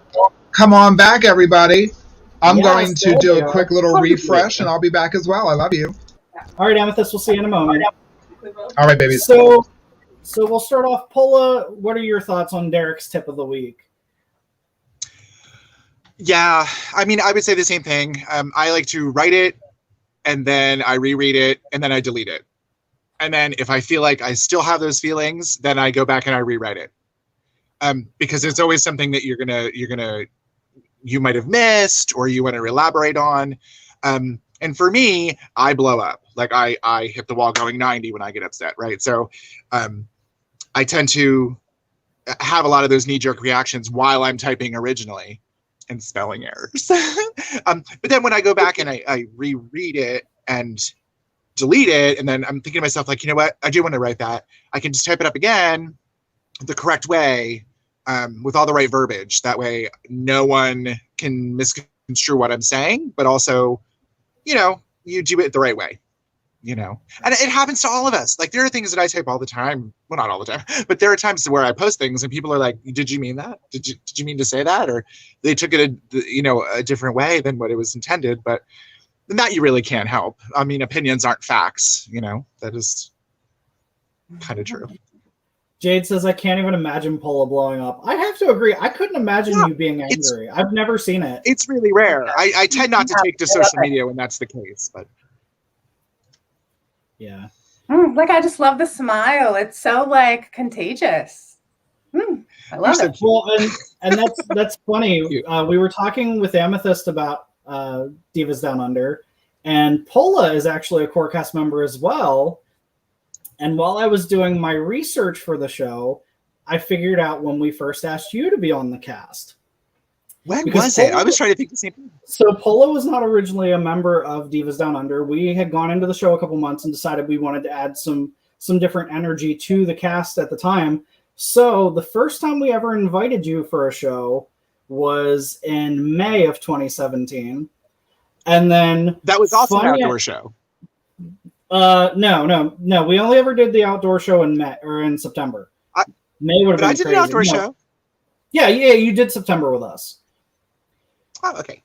Come on back, everybody. I'm going to do a quick little refresh, and I'll be back as well. I love you. All right, Amethyst, we'll see you in a moment. All right, babies. So we'll start off. Paula, what are your thoughts on Derek's tip of the week? Yeah, I mean, I would say the same thing. I like to write it, and then I reread it, and then I delete it. And then if I feel like I still have those feelings, then I go back and I rewrite it. Because it's always something that you might have missed or you want to elaborate on. And for me, I blow up. Like I hit the wall going 90 when I get upset, right? So I tend to have a lot of those knee-jerk reactions while I'm typing originally, and spelling errors. But then when I go back and I reread it and delete it, and then I'm thinking to myself, like, you know what? I do want to write that. I can just type it up again the correct way, with all the right verbiage. That way no one can misconstrue what I'm saying, but also, you do it the right way, and it happens to all of us. Like, there are things that I type all the time. Well, not all the time, but there are times where I post things and people are like, did you mean that? Did you mean to say that? Or they took it a different way than what it was intended. But that you really can't help. I mean, opinions aren't facts, that is kind of true. Jade says, I can't even imagine Paula blowing up. I have to agree. I couldn't imagine you being angry. I've never seen it. It's really rare. I tend not to take to social media when that's the case, but yeah. Like, I just love the smile. It's so contagious. I love it. Well, and that's funny. We were talking with Amethyst about Divas Down Under, and Paula is actually a core cast member as well. And while I was doing my research for the show, I figured out when we first asked you to be on the cast. When was it? I was trying to think the same thing. So Paula was not originally a member of Divas Down Under. We had gone into the show a couple months and decided we wanted to add some different energy to the cast at the time. So the first time we ever invited you for a show was in May of 2017. And then that was also an outdoor show. No. We only ever did the outdoor show in May or in September. May would have been I did crazy. An outdoor show. Yeah, you did September with us. Oh, okay.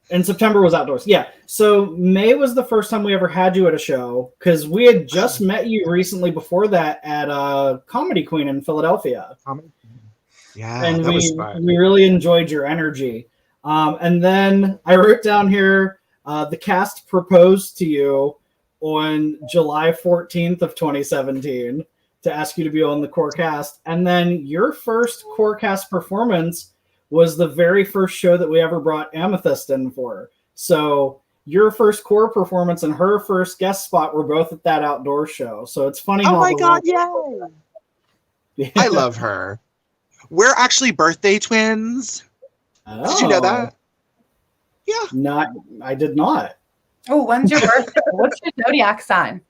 And September was outdoors. Yeah. So May was the first time we ever had you at a show, because we had just met you recently before that at Comedy Queen in Philadelphia. Yeah, and that was fun. We really enjoyed your energy. And then I wrote down here, the cast proposed to you on July 14th of 2017 to ask you to be on the core cast. And then your first core cast performance was the very first show that we ever brought Amethyst in for. So your first core performance and her first guest spot were both at that outdoor show. So it's funny. Oh my God, yeah. I love her. We're actually birthday twins. Oh. Did you know that? Yeah. I did not. Oh, when's your birthday? What's your zodiac sign?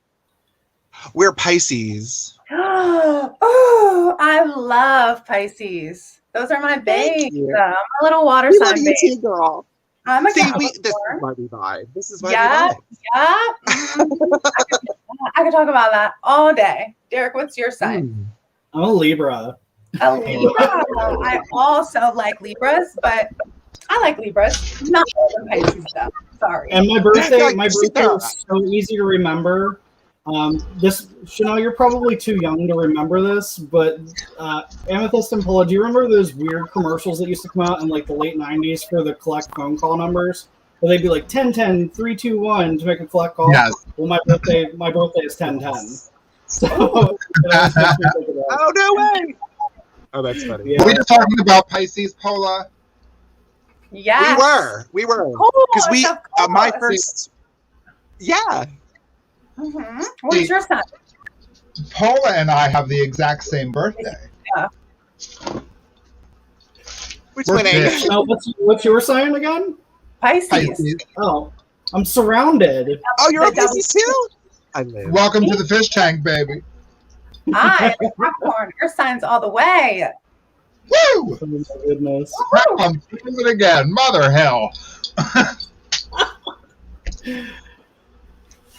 We're Pisces. Oh, I love Pisces. Those are my babes. you. I'm a little water We sign love you babe. too, girl. I'm a See, this is Capricorn. why we vibe. This is why Yeah, we vibe. yeah. I could talk about that all day. Derek, what's your sign? I'm a Libra. A Libra. I also like Libras, but I like Libras. Not more than Pisces stuff. Sorry. And my birthday Yeah, is so easy to remember. Chanel, you're probably too young to remember this, but Amethyst and Pola, do you remember those weird commercials that used to come out in like the late 90s for the collect phone call numbers? Where they'd be like 1010 321 to make a collect call. Yes. Well, my birthday is 1010. So Oh, no way. Oh, that's funny. Yeah. Are we just talking about Pisces, Pola? Yes. We were. Because Course, we, of course. my first, yeah. Mm-hmm. What's your sign? Pola and I have the exact same birthday. Yeah. Which We're one ain't? fit. what's your sign again? Pisces. Pisces. Oh, I'm surrounded. Oh, you're a The double- Pisces too? I live. Welcome to the fish tank, baby. I am a Capricorn. Your sign's all the way. Woo! Oh my goodness. I'm doing it again. Mother hell.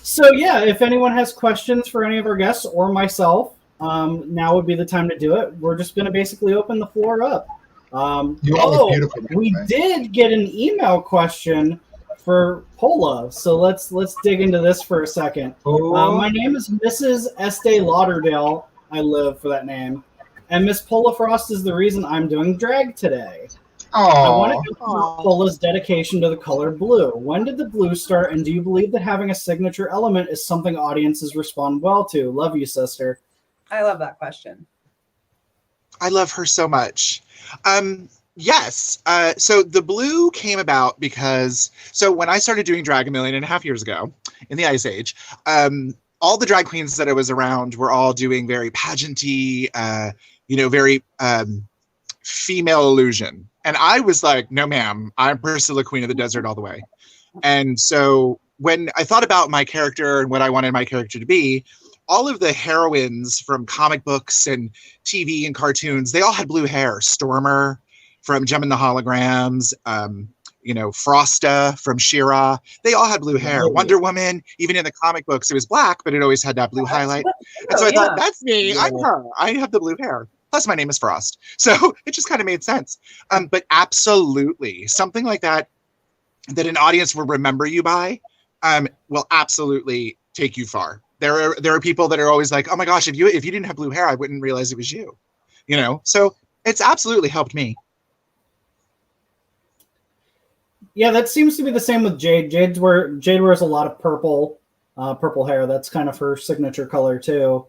So yeah, if anyone has questions for any of our guests or myself, now would be the time to do it. We're just going to basically open the floor up. You all look beautiful. We did get an email question for Pola, so let's dig into this for a second. My name is Mrs. Estee Lauderdale. I live for that name, and Miss Paula Frost is the reason I'm doing drag today. I want to know Pola's dedication to the color blue. When did the blue start, and do you believe that having a signature element is something audiences respond well to? Love you, sister. I love that question. I love her so much. Yes. So the blue came about because, so when I started doing drag 1.5 years years ago in the Ice Age, all the drag queens that I was around were all doing very pageanty, very female illusion. And I was like, no, ma'am, I'm Priscilla, Queen of the Desert all the way. And so when I thought about my character and what I wanted my character to be, all of the heroines from comic books and TV and cartoons, they all had blue hair. Stormer from Gem and the Holograms, Frosta from She-Ra, they all had blue hair. Wonder Woman, even in the comic books, it was black, but it always had that blue highlight. And so I thought, that's me. I'm her. I have the blue hair. Plus, my name is Frost. So it just kind of made sense. But absolutely, something like that an audience will remember you by will absolutely take you far. There are people that are always like, oh my gosh, if you didn't have blue hair, I wouldn't realize it was you. So it's absolutely helped me. Yeah, that seems to be the same with Jade. Jade wears a lot of purple hair. That's kind of her signature color too.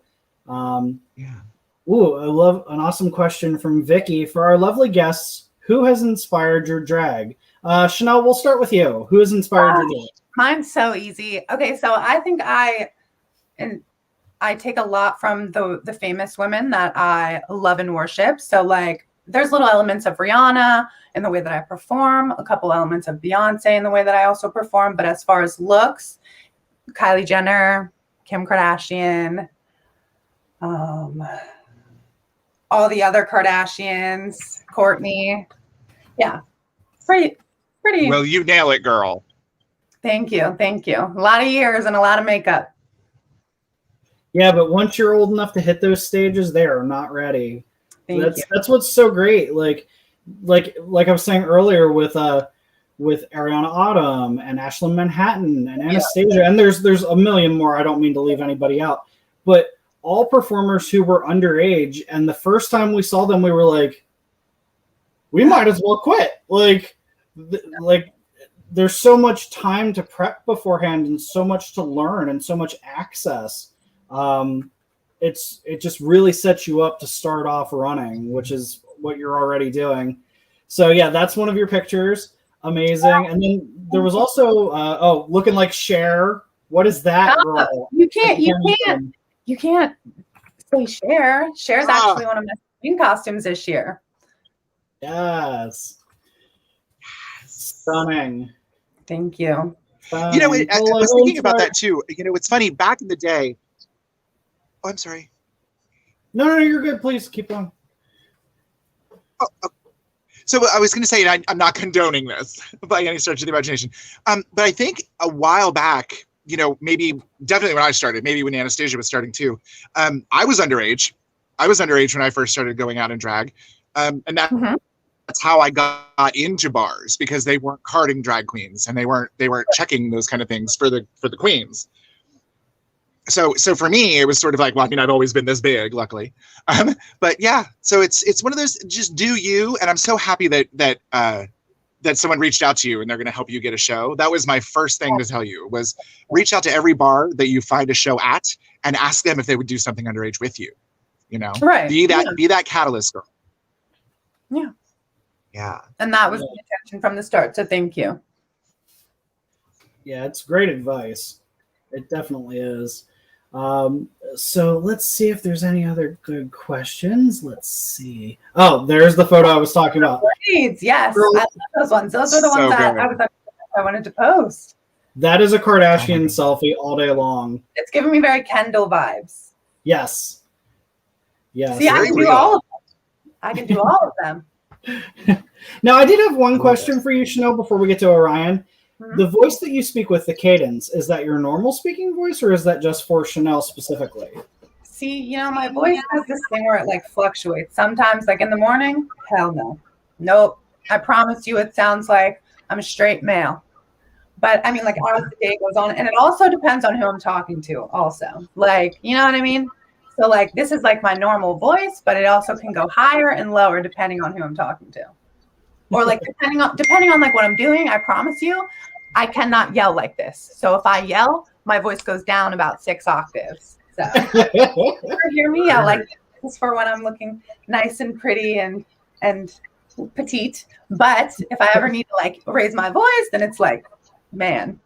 Yeah. Ooh, I love an awesome question from Vicky. For our lovely guests, who has inspired your drag? Chanel, we'll start with you. Who has inspired your drag? Mine's so easy. Okay, so I think I take a lot from the famous women that I love and worship. So like there's little elements of Rihanna in the way that I perform, a couple elements of Beyonce in the way that I also perform. But as far as looks, Kylie Jenner, Kim Kardashian, all the other Kardashians, Kourtney. Yeah, pretty. Well, you nail it, girl. Thank you. A lot of years and a lot of makeup. Yeah, but once you're old enough to hit those stages, they are not ready. That's what's so great. Like I was saying earlier with Ariana Autumn and Ashlyn Manhattan and Anastasia, and there's a million more. I don't mean to leave anybody out, but all performers who were underage, and the first time we saw them, we were like, we might as well quit. Like there's so much time to prep beforehand and so much to learn and so much access. It just really sets you up to start off running, which is what you're already doing. So yeah, that's one of your pictures. Amazing. And then there was also looking like Cher. What is that, girl? You can't say Cher. Cher's actually one of my main costumes this year. Yes. Stunning. Thank you. I was thinking about that too. It's funny, back in the day, Oh, I'm sorry. No, you're good. Please keep going. Oh. So I was going to say, and I'm not condoning this by any stretch of the imagination, but I think a while back, maybe definitely when I started, maybe when Anastasia was starting too, I was underage. I was underage when I first started going out in drag, and that's how I got into bars, because they weren't carding drag queens and they weren't checking those kind of things for the queens. So for me, it was sort of like, well, I mean, I've always been this big, luckily. But yeah, so it's one of those, just do you. And I'm so happy that someone reached out to you and they're going to help you get a show. That was my first thing to tell you, was reach out to every bar that you find a show at and ask them if they would do something underage with you. Right. Be that catalyst girl. Yeah. Yeah. And that was the intention from the start. So thank you. Yeah, it's great advice. It definitely is. So let's see if there's any other good questions. Let's see. Oh, there's the photo I was talking about. Yes, I love those ones. Those are the ones that I wanted to post. That is a Kardashian selfie all day long. It's giving me very Kendall vibes. Yes. See, I can do all of them. I can do all of them. Now, I did have one question for you, Chanel, before we get to Orion. The voice that you speak with, the cadence, is that your normal speaking voice, or is that just for Chanel specifically? See, my voice has this thing where it like fluctuates. Sometimes, like in the morning, hell no. Nope. I promise you it sounds like I'm a straight male. But I mean, like as the day goes on, and it also depends on who I'm talking to also. Like, you know what I mean? So like this is like my normal voice, but it also can go higher and lower depending on who I'm talking to. Or like depending on like what I'm doing, I promise you, I cannot yell like this. So if I yell, my voice goes down about 6 octaves. So you never hear me yell like this for when I'm looking nice and pretty and petite. But if I ever need to like raise my voice, then it's like, man.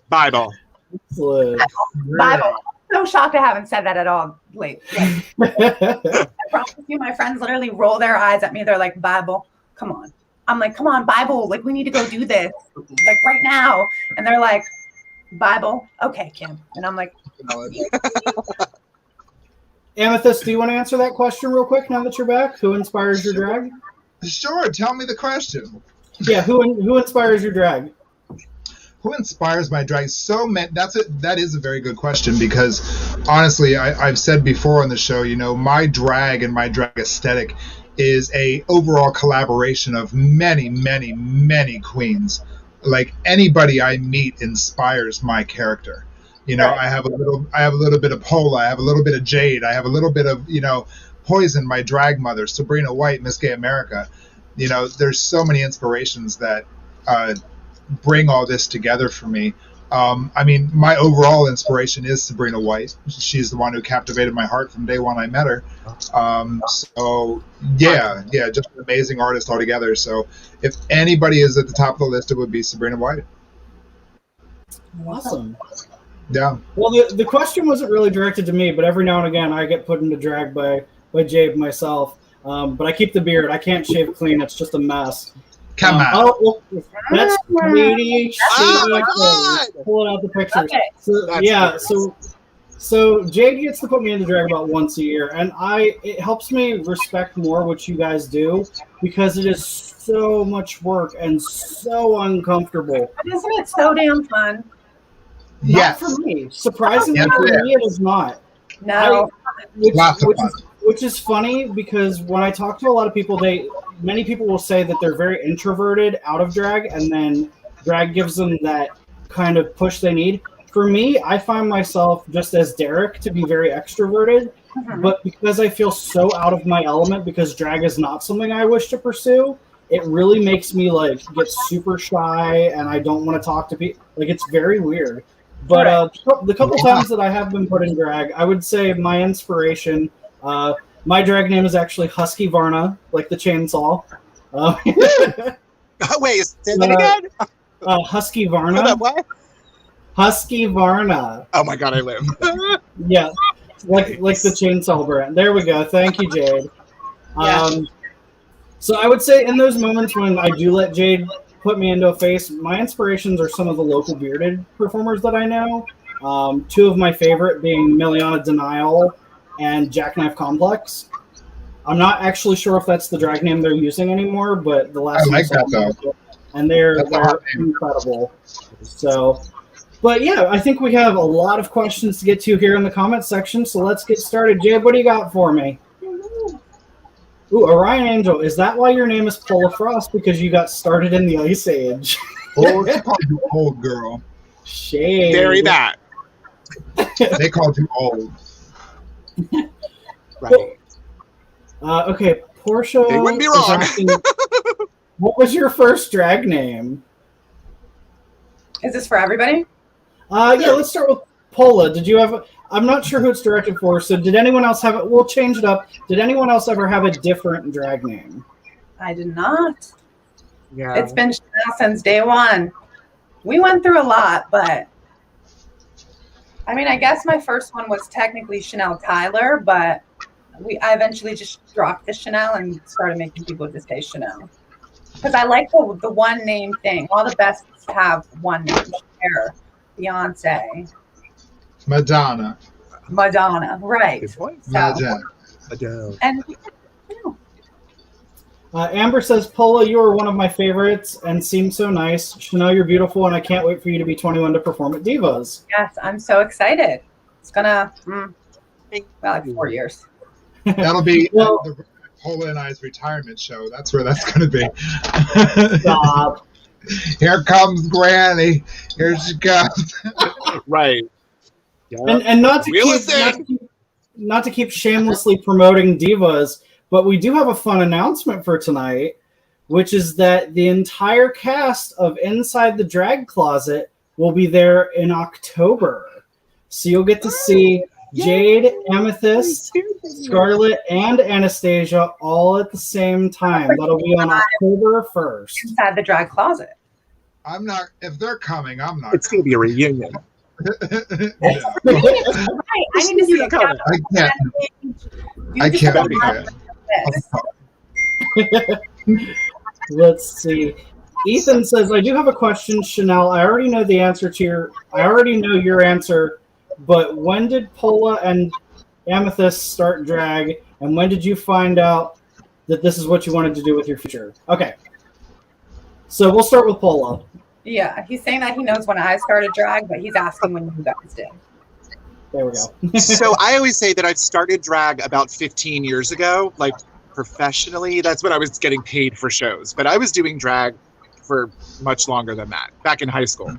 Bible. Bible. I'm so shocked I haven't said that at all lately. I promise you, my friends literally roll their eyes at me. They're like, Bible, come on. I'm like, come on, Bible. Like, we need to go do this, like right now. And they're like, Bible, okay, Kim. And I'm like, Amethyst, do you want to answer that question real quick now that you're back? Who inspires your drag? Sure. Tell me the question. Yeah, who inspires your drag? Who inspires my drag? That is a very good question, because honestly, I've said before on the show, my drag and my drag aesthetic is a overall collaboration of many, many, many queens. Like anybody I meet inspires my character. Right. I have a little bit of Pola, I have a little bit of Jade, I have a little bit of, Poison, my drag mother, Sabrina White, Miss Gay America. There's so many inspirations that bring all this together for me. I mean, my overall inspiration is Sabrina White. She's the one who captivated my heart from day one I met her. So yeah, just an amazing artist altogether. So if anybody is at the top of the list, it would be Sabrina White. Awesome. Yeah. Well, the question wasn't really directed to me, but every now and again I get put into drag by Jade myself. But I keep the beard. I can't shave clean. It's just a mess. Come on. Oh, that's Katie. Pulling out the pictures. Okay. So, yeah, so Jade gets to put me in the drag about once a year, and it helps me respect more what you guys do, because it is so much work and so uncomfortable. But isn't it so damn fun? Not for me. Surprisingly, for me, it is not. No. Which is funny, because when I talk to a lot of people, many people will say that they're very introverted out of drag, and then drag gives them that kind of push they need. For me, I find myself, just as Derek, to be very extroverted, but because I feel so out of my element, because drag is not something I wish to pursue, it really makes me like get super shy, and I don't want to talk to people. Like, it's very weird. But the couple times that I have been put in drag, I would say my inspiration, my drag name is actually Husky Varna, like the chainsaw. Wait, say that again? Husky Varna. What? Husky Varna. Oh my God, I live. Yeah, like the chainsaw brand. There we go. Thank you, Jade. So I would say in those moments when I do let Jade put me into a face, my inspirations are some of the local bearded performers that I know. Two of my favorite being Miliana Denial and Jackknife Complex. I'm not actually sure if that's the drag name they're using anymore, but the last I like that though. And they're incredible. So, but yeah, I think we have a lot of questions to get to here in the comments section. So let's get started. Jade, what do you got for me? Ooh, Orion Angel, is that why your name is Paula Frost? Because you got started in the Ice Age? Oh, they called you old, girl. Shade. Bury that. They called you old. Right. Okay, Portia. They wouldn't be wrong. Asking, what was your first drag name? Is this for everybody? Yeah, let's start with Paula. Did you have? I'm not sure who it's directed for. So, did anyone else have it? We'll change it up. Did anyone else ever have a different drag name? I did not. Yeah. It's been Chanel since day one. We went through a lot, but I mean, I guess my first one was technically Chanel Tyler, but I eventually just dropped the Chanel and started making people just say Chanel. Because I like the one name thing. All the best have one name. Cher, Beyonce, Madonna, right? Good point. Madonna. And Amber says, Paula, you are one of my favorites and seem so nice. Chanel, you're beautiful, and I can't wait for you to be 21 to perform at Divas. yes, I'm so excited. It's gonna like 4 years. That'll be Well- Paula and I's retirement show. That's where that's going to be. Stop. Here comes Granny. Here she comes. Right. Yeah. And not to keep shamelessly promoting Divas, but we do have a fun announcement for tonight, which is that the entire cast of Inside the Drag Closet will be there in October. So you'll get to see Jade, Amethyst, Scarlett, and Anastasia all at the same time. That'll be on October 1st. Inside the Drag Closet. I'm not. If they're coming, I'm not. It's going to be a reunion. No. Right. I need to see a coming. I can't be here. Let's see. Ethan says, I do have a question, Chanel. I already know your answer, but when did Pola and Amethyst start drag, and when did you find out that this is what you wanted to do with your future? Okay. So we'll start with Pola. Yeah, he's saying that he knows when I started drag, but he's asking when you guys did. There we go. So I always say that I've started drag about 15 years ago, like professionally. That's when I was getting paid for shows. But I was doing drag for much longer than that, back in high school.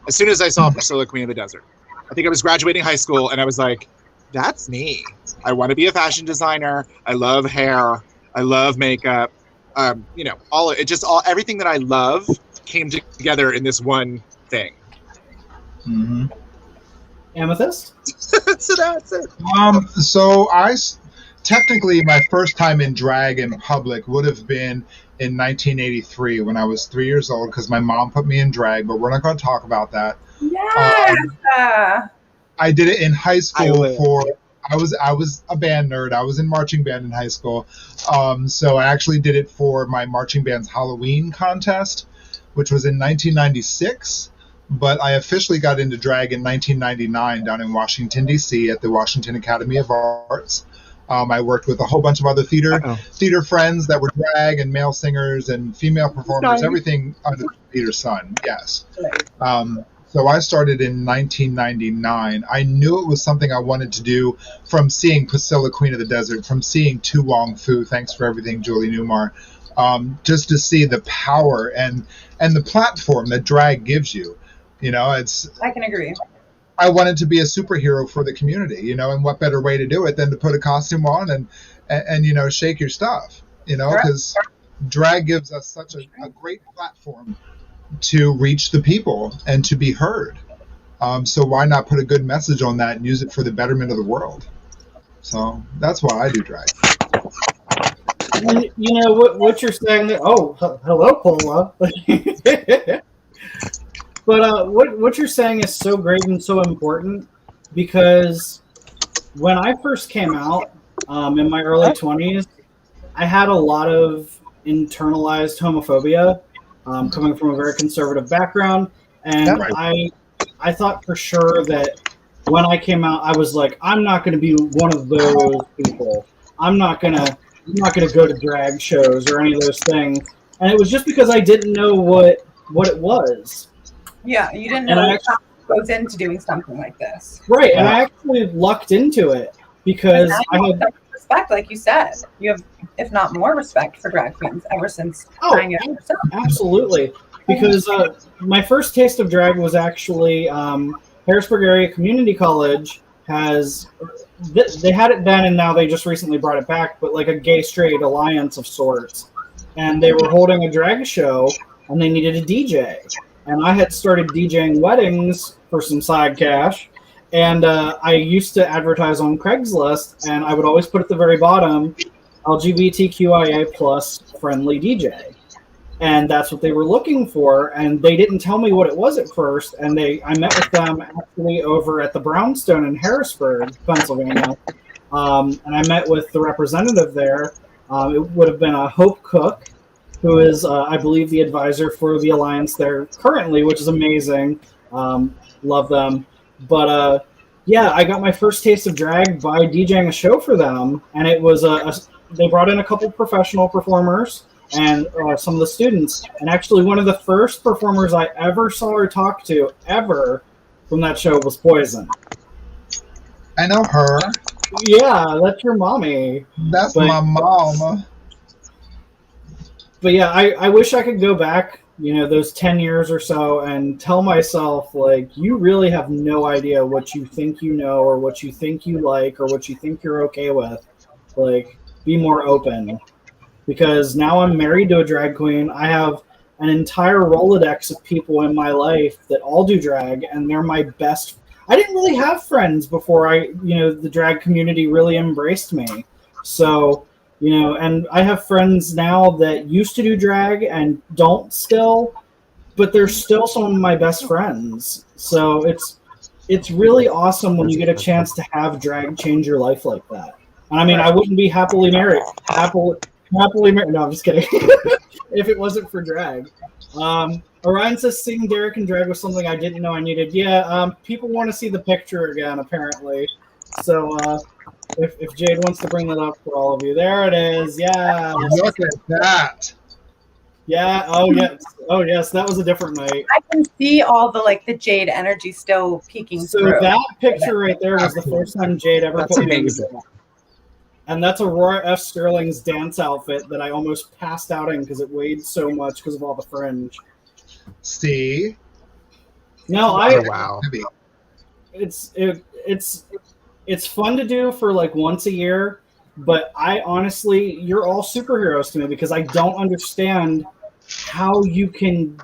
As soon as I saw Priscilla, Queen of the Desert. I think I was graduating high school, and I was like, that's me. I want to be a fashion designer. I love hair. I love makeup. Everything that I love came together in this one thing. Mm-hmm. Amethyst? So that's it. So technically my first time in drag in public would have been in 1983 when I was 3 years old, because my mom put me in drag, but we're not going to talk about that. Yes. I did it in high school I was a band nerd. I was in marching band in high school. So I actually did it for my marching band's Halloween contest, which was in 1996. But I officially got into drag in 1999 down in Washington, D.C. at the Washington Academy of Arts. I worked with a whole bunch of other theater friends that were drag and male singers and female performers, everything under the theater sun, yes. So I started in 1999. I knew it was something I wanted to do from seeing Priscilla, Queen of the Desert, from seeing Tu Wong Fu, thanks for everything, Julie Newmar, just to see the power and the platform that drag gives you. You know, I can agree. I wanted to be a superhero for the community, you know, and what better way to do it than to put a costume on and you know, shake your stuff, you know, because drag gives us such a great platform to reach the people and to be heard. So why not put a good message on that and use it for the betterment of the world? So that's why I do drag. You know what you're saying. Oh, hello, Pola. But what you're saying is so great and so important, because when I first came out in my early 20s, I had a lot of internalized homophobia coming from a very conservative background, and I I thought for sure that when I came out, I was like, I'm not going to be one of those people. I'm not gonna go to drag shows or any of those things. And it was just because I didn't know what it was. Yeah, you didn't know what goes into doing something like this. Right, and I actually lucked into it because I had respect, like you said. You have, if not more, respect for drag queens ever since trying it yourself. Absolutely. Because my first taste of drag was actually Harrisburg Area Community College has, they had it then and now they just recently brought it back, but like a gay straight alliance of sorts. And they were holding a drag show and they needed a DJ. And I had started DJing weddings for some side cash. And I used to advertise on Craigslist, and I would always put at the very bottom, LGBTQIA plus friendly DJ. And that's what they were looking for. And they didn't tell me what it was at first. And I met with them actually over at the Brownstone in Harrisburg, Pennsylvania. And I met with the representative there. It would have been Hope Cook, who is, I believe, the advisor for the alliance there currently, which is amazing. Love them. But yeah, I got my first taste of drag by DJing a show for them. And it was, they brought in a couple professional performers and some of the students. And actually one of the first performers I ever saw or talked to ever from that show was Poison. I know her. Yeah, that's your mommy. That's my mom. But yeah, I wish I could go back, those 10 years or so and tell myself, like, you really have no idea what you think you know or what you think you like or what you think you're okay with. Like, be more open. Because now I'm married to a drag queen. I have an entire Rolodex of people in my life that all do drag, and they're my best. I didn't really have friends before the drag community really embraced me. So, and I have friends now that used to do drag and don't still, but they're still some of my best friends. So it's really awesome when you get a chance to have drag change your life like that. And I mean, I wouldn't be happily married. Happily married. No, I'm just kidding. If it wasn't for drag. Orion says seeing Derek in drag was something I didn't know I needed. Yeah, people want to see the picture again, apparently. So if Jade wants to bring that up for all of you. There it is. Yeah. Look at that. Yeah. Oh, yes. Oh, yes. That was a different night. I can see all the Jade energy still peeking so through. So that picture right there was the first time Jade ever put me in. And that's Aurora F. Sterling's dance outfit that I almost passed out in because it weighed so much because of all the fringe. See? No, wow. It's fun to do for once a year, but I honestly, you're all superheroes to me because I don't understand how you can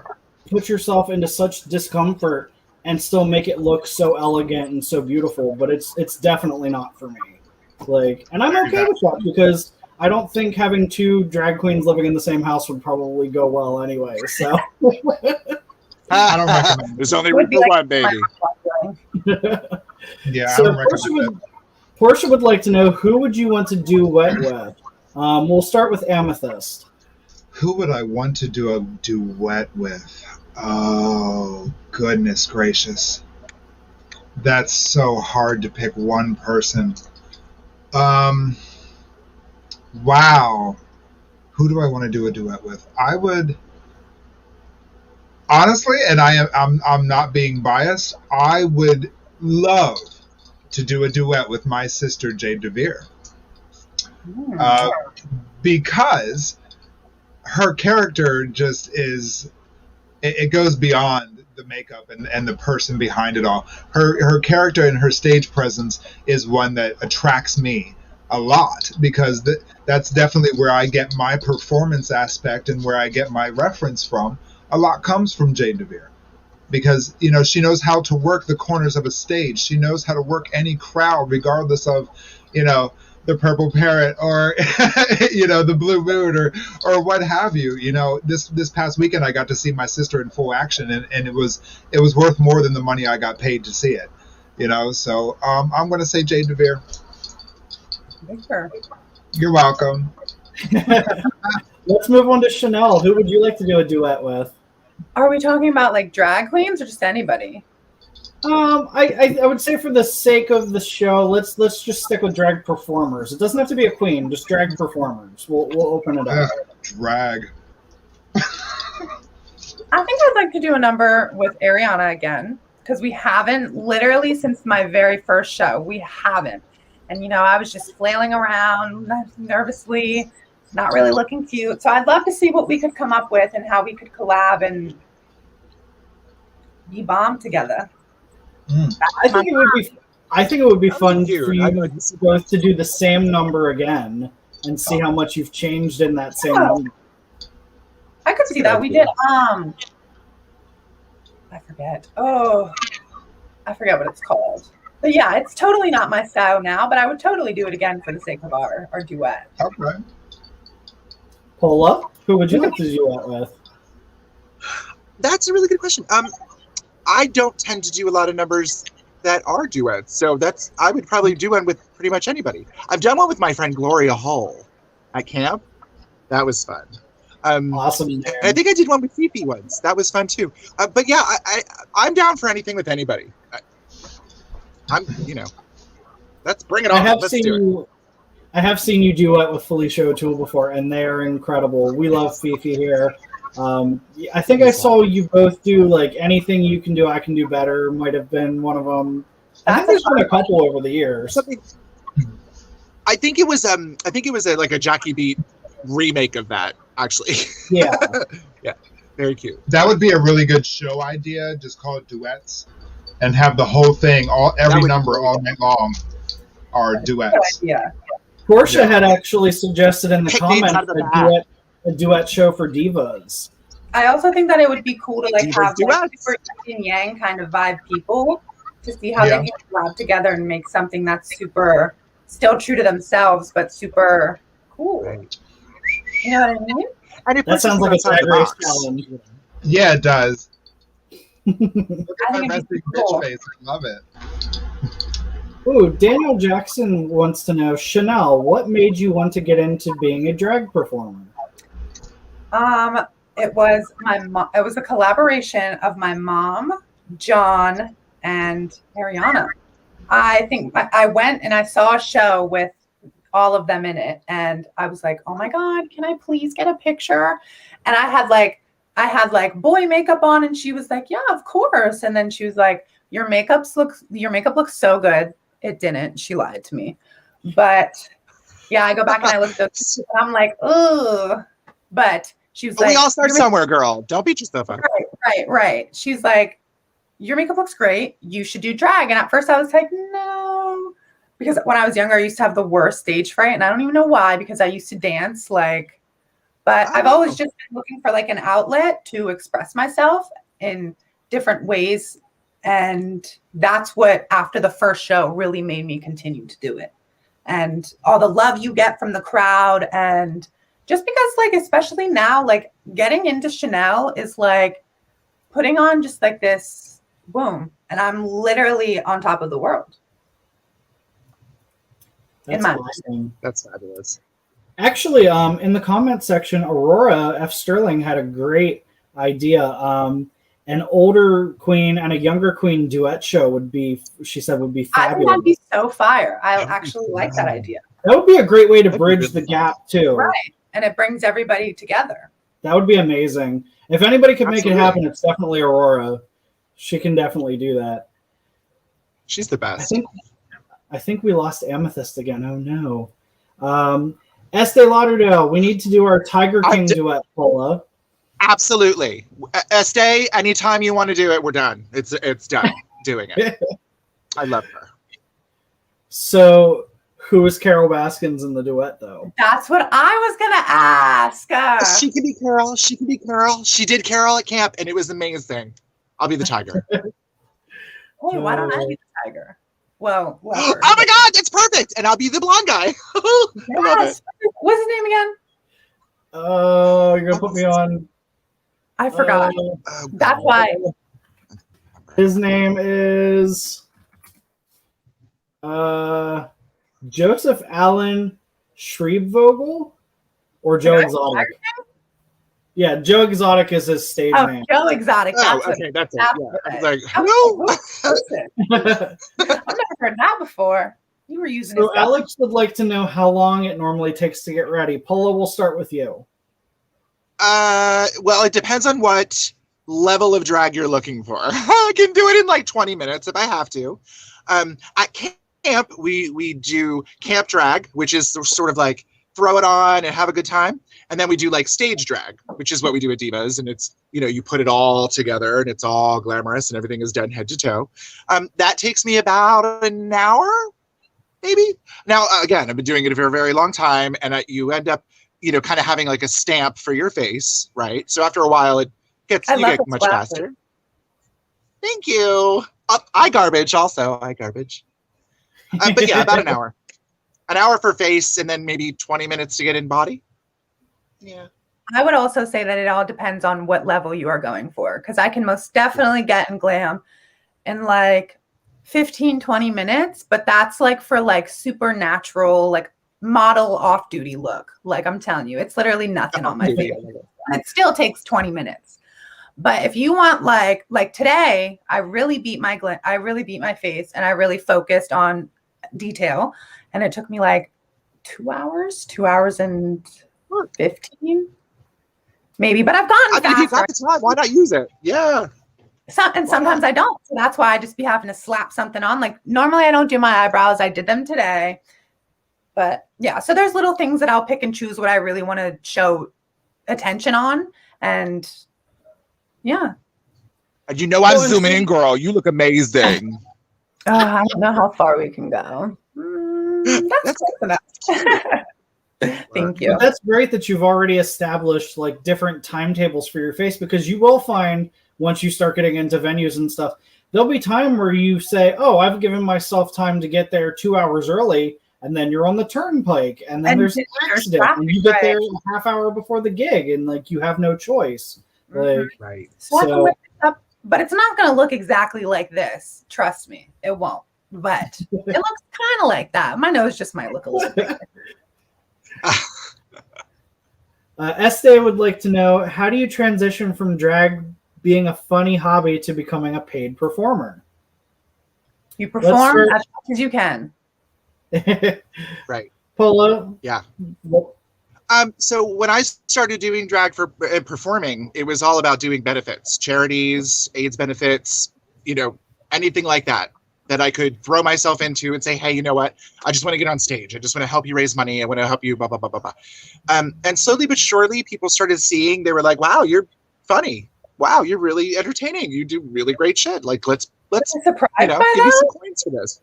put yourself into such discomfort and still make it look so elegant and so beautiful, but it's definitely not for me. And I'm okay with that because I don't think having two drag queens living in the same house would probably go well anyway. So I don't recommend. There's only room for one, baby. Yeah. So Portia would like to know, who would you want to duet with? We'll start with Amethyst. Who would I want to do a duet with? Oh, goodness gracious. That's so hard to pick one person. Wow. Who do I want to do a duet with? I would honestly, and I'm not being biased, I would love to do a duet with my sister Jade DeVere. Because her character just is, it goes beyond the makeup and the person behind it all. Her character and her stage presence is one that attracts me a lot because that's definitely where I get my performance aspect and where I get my reference from. A lot comes from Jade DeVere because, she knows how to work the corners of a stage. She knows how to work any crowd regardless of, the Purple Parrot or, the Blue Moon or what have you. This past weekend I got to see my sister in full action and it was worth more than the money I got paid to see it. So I'm going to say Jade DeVere. Sure. You're welcome. Let's move on to Chanel. Who would you like to do a duet with? Are we talking about drag queens or just anybody? I would say for the sake of the show, let's just stick with drag performers. It doesn't have to be a queen, just drag performers. We'll open it up. Drag. I think I'd like to do a number with Ariana again, because we haven't, literally since my very first show, we haven't. And, you know, I was just flailing around nervously, not really looking cute. So I'd love to see what we could come up with and how we could collab and be bomb together. I think it would be fun for you both to do the same number again and see how much you've changed in that same number. I could see that. We did I forget. Oh, I forget what it's called. But yeah, it's totally not my style now, but I would totally do it again for the sake of our duet. Okay. Paula, who would you like to duet with? That's a really good question. I don't tend to do a lot of numbers that are duets, so I would probably do one with pretty much anybody. I've done one with my friend Gloria Hull at camp. That was fun. Awesome. And I think I did one with Fifi once. That was fun too. But yeah, I'm down for anything with anybody. Let's bring it on. Let's do it. I have seen you duet with Felicia O'Toole before, and they are incredible. We love Fifi here. I think I saw you both do like anything you can do, I can do better. Might have been one of them. I think there's been a couple over the years. I think it was like a Jackie Beat remake of that, actually. Yeah. Yeah. Very cute. That would be a really good show idea. Just call it duets, and have the whole thing, every number all night long, are duets. Yeah. Portia had actually suggested in the comments a duet show for divas. I also think that it would be cool to like Divas have like, super yin yang kind of vibe people to see how they can collab together and make something that's super still true to themselves but super cool. Right. You know what I mean? And that sounds like a Drag Race challenge. Yeah, it does. I think it'd be cool. I love it. Ooh, Daniel Jackson wants to know, Chanel, what made you want to get into being a drag performer? It was it was a collaboration of my mom, John, and Ariana. I think I went and I saw a show with all of them in it, and I was like, oh my God, can I please get a picture? And I had like boy makeup on, and she was like, yeah, of course. And then she was like, your makeup looks so good. It didn't. She lied to me. But yeah, I go back and I look at those, and I'm like, oh. But she was like, we all start somewhere, girl. Don't beat yourself up. Right. She's like, your makeup looks great. You should do drag. And at first I was like, no. Because when I was younger, I used to have the worst stage fright. And I don't even know why, because I used to dance but I've always just been looking for like an outlet to express myself in different ways. And that's what, after the first show, really made me continue to do it. And all the love you get from the crowd. And just because, like, especially now, like, getting into Chanel is like putting on just like this boom. And I'm literally on top of the world. That's awesome. That's fabulous. Actually, in the comment section, Aurora F. Sterling had a great idea. An older queen and a younger queen duet show would be fabulous. I think that'd be so fire. I actually like that idea. That would be a great way to bridge the gap too. Right. And it brings everybody together. That would be amazing. If anybody could make it happen, it's definitely Aurora. She can definitely do that. She's the best. I think we lost Amethyst again. Oh no. Estee Lauderdale, we need to do our Tiger King duet, Paula. Absolutely. Estee, anytime you want to do it, we're done. It's done doing it. I love her. So who is Carol Baskins in the duet, though? That's what I was going to ask. She can be Carol. She can be Carol. She did Carol at camp, and it was amazing. I'll be the tiger. Hey, why don't I be the tiger? Well, oh my God, that's perfect. And I'll be the blonde guy. Yes. What's his name again? Oh, you're going to put me on. I forgot. That's why. His name is Joseph Allen Schreibvogel or Joe Exotic. Yeah, Joe Exotic is his stage name. Joe Exotic. Oh, okay, that's it. Yeah. I was like, no. I've never heard that before. You were using So Alex would like to know how long it normally takes to get ready. Paula, we'll start with you. Well, it depends on what level of drag you're looking for. I can do it in like 20 minutes if I have to. At camp, we do camp drag, which is sort of like throw it on and have a good time. And then we do like stage drag, which is what we do at Divas. And it's, you put it all together and it's all glamorous and everything is done head to toe. That takes me about an hour, maybe. Now, again, I've been doing it for a very long time, and you end up, kind of having like a stamp for your face, right? So after a while, you get much faster. Thank you. Eye garbage also. Eye garbage. But yeah, about an hour. An hour for face, and then maybe 20 minutes to get in body. Yeah. I would also say that it all depends on what level you are going for, because I can most definitely get in glam in like 15, 20 minutes, but that's like for like supernatural, like model off-duty look. Like I'm telling you, it's literally nothing on my face. And it still takes 20 minutes. But if you want like today, I really beat my face and I really focused on detail. And it took me like 2 hours and 15 maybe, but I've gotten faster. You've got the time. Why not use it? Yeah. Sometimes I don't. So that's why I just be having to slap something on. Like normally I don't do my eyebrows. I did them today. But yeah, so there's little things that I'll pick and choose what I really want to show attention on. And yeah. And I'm zooming in, girl. You look amazing. I don't know how far we can go. That's close enough. Thank you. But that's great that you've already established like different timetables for your face, because you will find once you start getting into venues and stuff, there'll be time where you say, oh, I've given myself time to get there 2 hours early, and then you're on the turnpike, and then there's an accident, and you get there a half hour before the gig, and like you have no choice. Like, right. So, but it's not going to look exactly like this. Trust me, it won't. But it looks kind of like that. My nose just might look a little bit. Estee would like to know, how do you transition from drag being a funny hobby to becoming a paid performer? You perform as much as you can. Right. Paula? Yeah. So when I started doing drag for performing, it was all about doing benefits, charities, AIDS benefits, anything like that I could throw myself into and say, hey, you know what? I just want to get on stage. I just want to help you raise money. I want to help you, blah, blah, blah, blah, blah. And slowly but surely, people started seeing, they were like, wow, you're funny. Wow, you're really entertaining. You do really great shit. Like, let's give you some coins for this.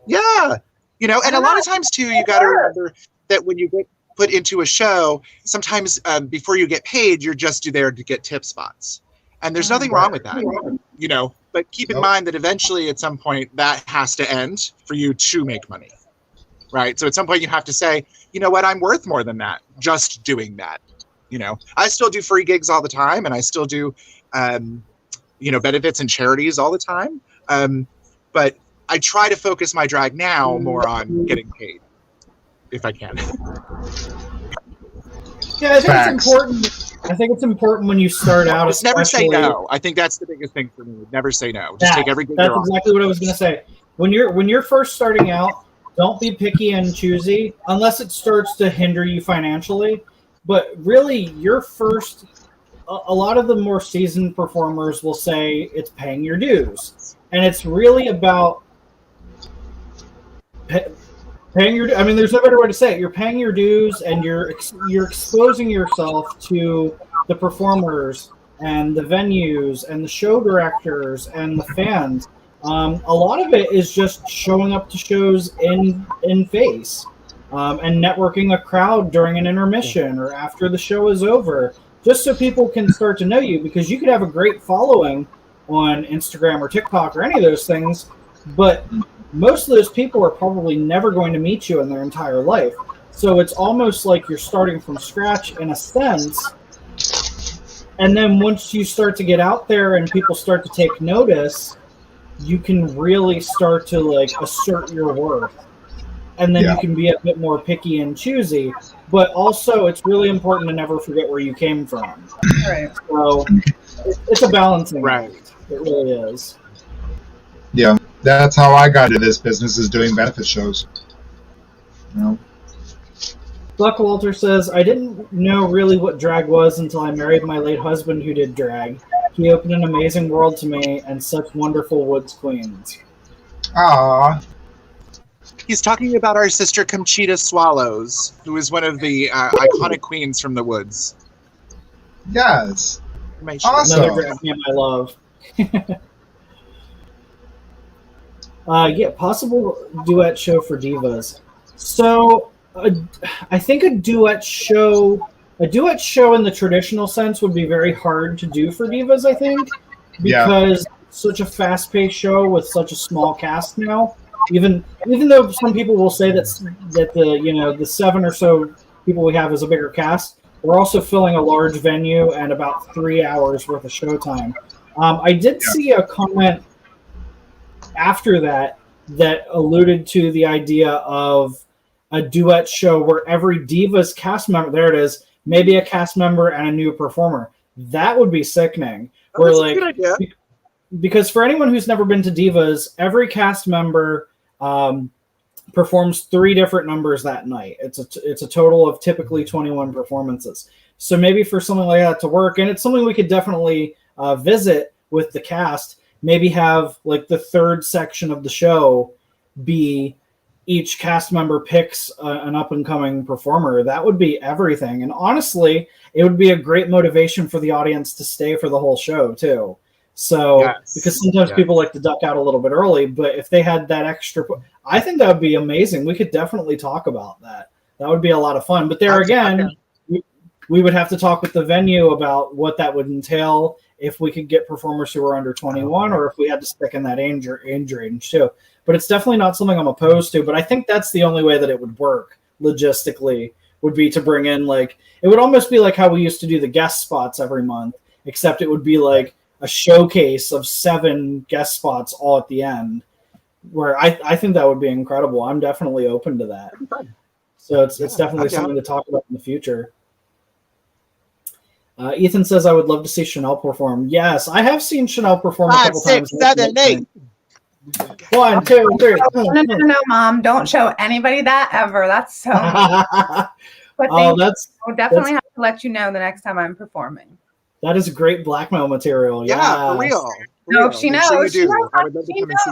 Yeah. And a lot of times too, you got to remember that when you get put into a show, sometimes before you get paid, you're just there to get tip spots. And there's nothing wrong with that, but keep in mind that eventually at some point that has to end for you to make money, right? So at some point you have to say, you know what, I'm worth more than that, just doing that. I still do free gigs all the time, and I still do, benefits and charities all the time. But I try to focus my drag now more on getting paid, if I can. Yeah, I think it's important. I think it's important when you start out. Just never say no. I think that's the biggest thing for me. Never say no. Just take every gig. That's exactly what I was going to say. When you're first starting out, don't be picky and choosy unless it starts to hinder you financially. But really, a lot of the more seasoned performers will say it's paying your dues, and it's really about paying your. I mean, there's no better way to say it. You're paying your dues, and you're exposing yourself to the performers and the venues and the show directors and the fans. A lot of it is just showing up to shows in face, and networking a crowd during an intermission or after the show is over, just so people can start to know you, because you could have a great following on Instagram or TikTok or any of those things, but most of those people are probably never going to meet you in their entire life. So it's almost like you're starting from scratch in a sense. And then once you start to get out there and people start to take notice, you can really start to like assert your worth. and then you can be a bit more picky and choosy. But also, it's really important to never forget where you came from. Right. So it's a balancing Right. act. It really is. Yeah, that's how I got into this business, is doing benefit shows. You know? Buck Walter says, I didn't know really what drag was until I married my late husband who did drag. He opened an amazing world to me and such wonderful woods queens. Ah, He's talking about our sister Conchita Swallows, who is one of the iconic queens from the woods. yes. Another Awesome. drag name I love. Yeah, possible duet show for divas. So I think a duet show in the traditional sense would be very hard to do for divas, I think, because it's such a fast-paced show with such a small cast now. Even though some people will say that the 7 or so people we have is a bigger cast, we're also filling a large venue and about 3 hours worth of showtime. I did see a comment after that alluded to the idea of a duet show where every Divas cast member, there it is, maybe a cast member and a new performer. That would be sickening. Oh, that's a good idea. Because for anyone who's never been to Divas, every cast member performs 3 different numbers that night. It's a total of typically 21 performances. So maybe for something like that to work, and it's something we could definitely visit with the cast, maybe have like the third section of the show be each cast member picks an up-and-coming performer. That would be everything. And honestly, it would be a great motivation for the audience to stay for the whole show, too. So, because sometimes people like to duck out a little bit early, but if they had that extra, I think that would be amazing. We could definitely talk about that. That would be a lot of fun. But there again, we would have to talk with the venue about what that would entail, if we could get performers who are under 21, or if we had to stick in that age range too. But it's definitely not something I'm opposed to. But I think that's the only way that it would work logistically, would be to bring in, like, it would almost be like how we used to do the guest spots every month, except it would be like a showcase of 7 guest spots all at the end, where I think that would be incredible. I'm definitely open to that. So it's definitely something to talk about in the future. Ethan says, I would love to see Chanel perform. Yes, I have seen Chanel perform a couple times. 5, 6, 7, 8. 1, 2, 3. No, Mom, don't show anybody that ever. That's so. But I'll definitely have to let you know the next time I'm performing. That is great blackmail material. Yeah, for real. No, she knows. Sure She knows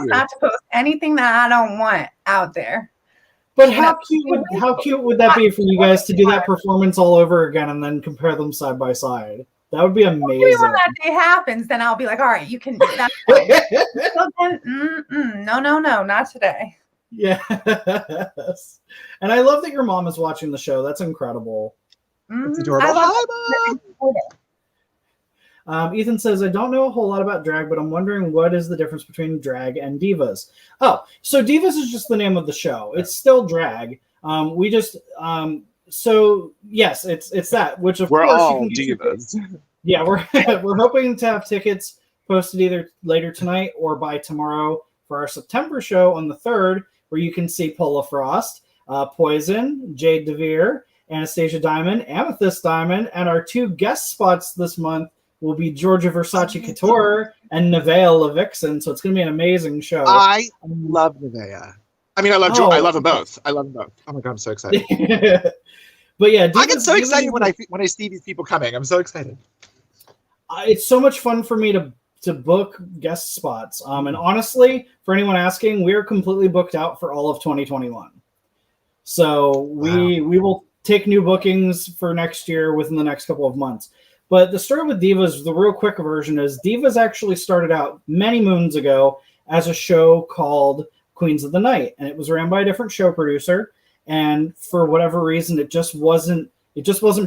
not to post anything that I don't want out there. But how cute would that be for you guys to do that performance all over again and then compare them side by side? That would be amazing. Maybe when that day happens, then I'll be like, all right, you can do that. No, not today. Yes. And I love that your mom is watching the show. That's incredible. It's adorable. Hi, Mom. Ethan says, I don't know a whole lot about drag, but I'm wondering what is the difference between drag and divas. Oh, so Divas is just the name of the show. It's still drag. So yes, it's that, which of we're course all you can divas. Yeah, we're hoping to have tickets posted either later tonight or by tomorrow for our September show on the 3rd, where you can see Paula Frost, Poison, Jade DeVere, Anastasia Diamond, Amethyst Diamond, and our 2 guest spots this month will be Georgia Versace Couture and Nevaeh LaVixen. So it's going to be an amazing show. I love Nevaeh. I mean, I love I love them both. I love them both. Oh my god, I'm so excited. But yeah, I get so excited when I see these people coming. I'm so excited. It's so much fun for me to book guest spots. And honestly, for anyone asking, we're completely booked out for all of 2021. So we will take new bookings for next year within the next couple of months. But the story with Divas, the real quick version is Divas actually started out many moons ago as a show called Queens of the Night, and it was ran by a different show producer. And for whatever reason, it just wasn't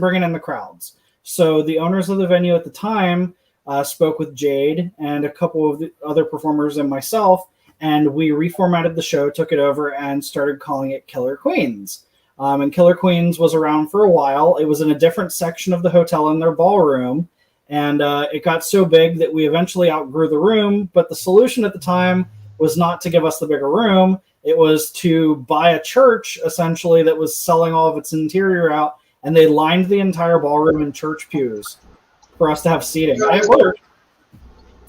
bringing in the crowds. So the owners of the venue at the time spoke with Jade and a couple of the other performers and myself, and we reformatted the show, took it over, and started calling it Killer Queens. And Killer Queens was around for a while. It was in a different section of the hotel in their ballroom, and it got so big that we eventually outgrew the room, but the solution at the time was not to give us the bigger room. It was to buy a church, essentially, that was selling all of its interior out, and they lined the entire ballroom in church pews for us to have seating. And it worked.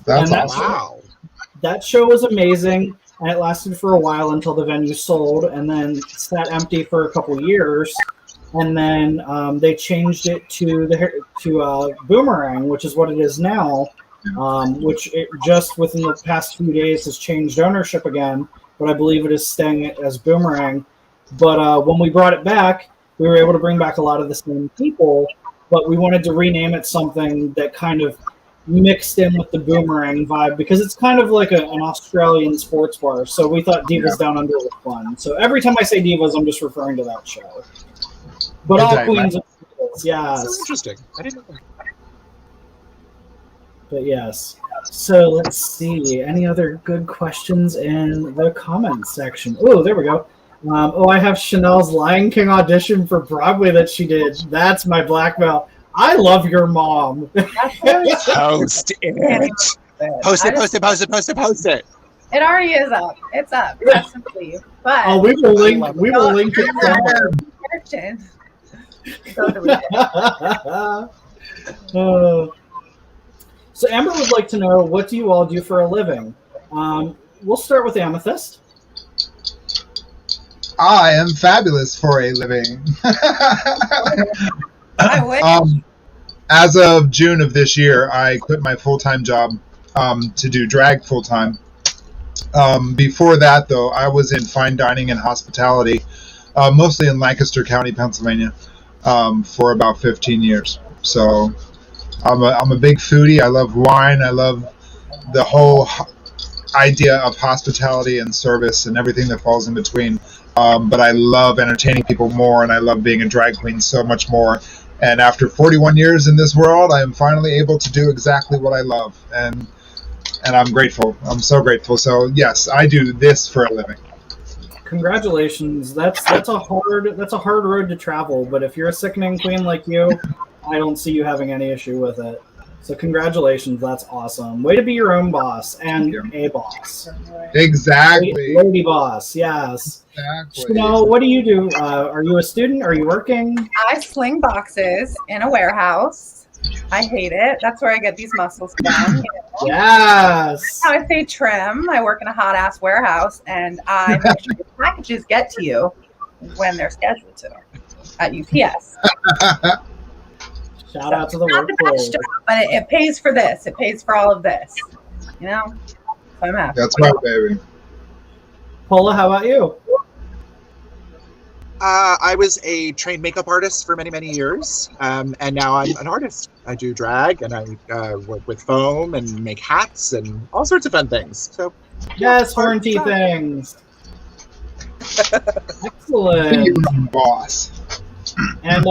That's awesome. Wow. That show was amazing, and it lasted for a while until the venue sold, and then sat empty for a couple years. And then they changed it to Boomerang, which is what it is now, which it just within the past few days has changed ownership again, but I believe it is staying as Boomerang. But when we brought it back, we were able to bring back a lot of the same people, but we wanted to rename it something that kind of mixed in with the Boomerang vibe, because it's kind of like an Australian sports bar. So we thought Divas Down Under was fun. So every time I say Divas, I'm just referring to that show. But all queens of Divas, yes. So interesting. I didn't know that. But yes. So let's see. Any other good questions in the comments section? Oh, there we go. I have Chanel's Lion King audition for Broadway that she did. That's my blackmail. I love your mom. Post it. Post it. It already is up. It's up. Trust and believe. But we will link it somewhere. So Amber would like to know, what do you all do for a living? We'll start with Amethyst. I am fabulous for a living. I wish. As of June of this year, I quit my full-time job to do drag full-time. Before that, though, I was in fine dining and hospitality, mostly in Lancaster County, Pennsylvania, for about 15 years. So I'm a big foodie. I love wine. I love the whole idea of hospitality and service and everything that falls in between. But I love entertaining people more, and I love being a drag queen so much more. And after 41 years in this world, I am finally able to do exactly what I love, and I'm grateful. I'm so grateful. So yes, I do this for a living. Congratulations. That's a hard road to travel. But if you're a sickening queen like you, I don't see you having any issue with it. So congratulations. That's awesome. Way to be your own boss and a boss. Exactly. Lady boss. Yes. Exactly. So what do you do? Are you a student? Are you working? I sling boxes in a warehouse. I hate it. That's where I get these muscles from. You know? Yes. That's how I stay trim. I work in a hot ass warehouse, and I make sure the packages get to you when they're scheduled to at UPS. Shout out to the not the best job, but it pays for this. It pays for all of this. You know? So I'm happy. That's right, baby. Paula, how about you? I was a trained makeup artist for many, many years, and now I'm an artist. I do drag, and I work with foam and make hats and all sorts of fun things. So yes, horny things. Excellent, boss. And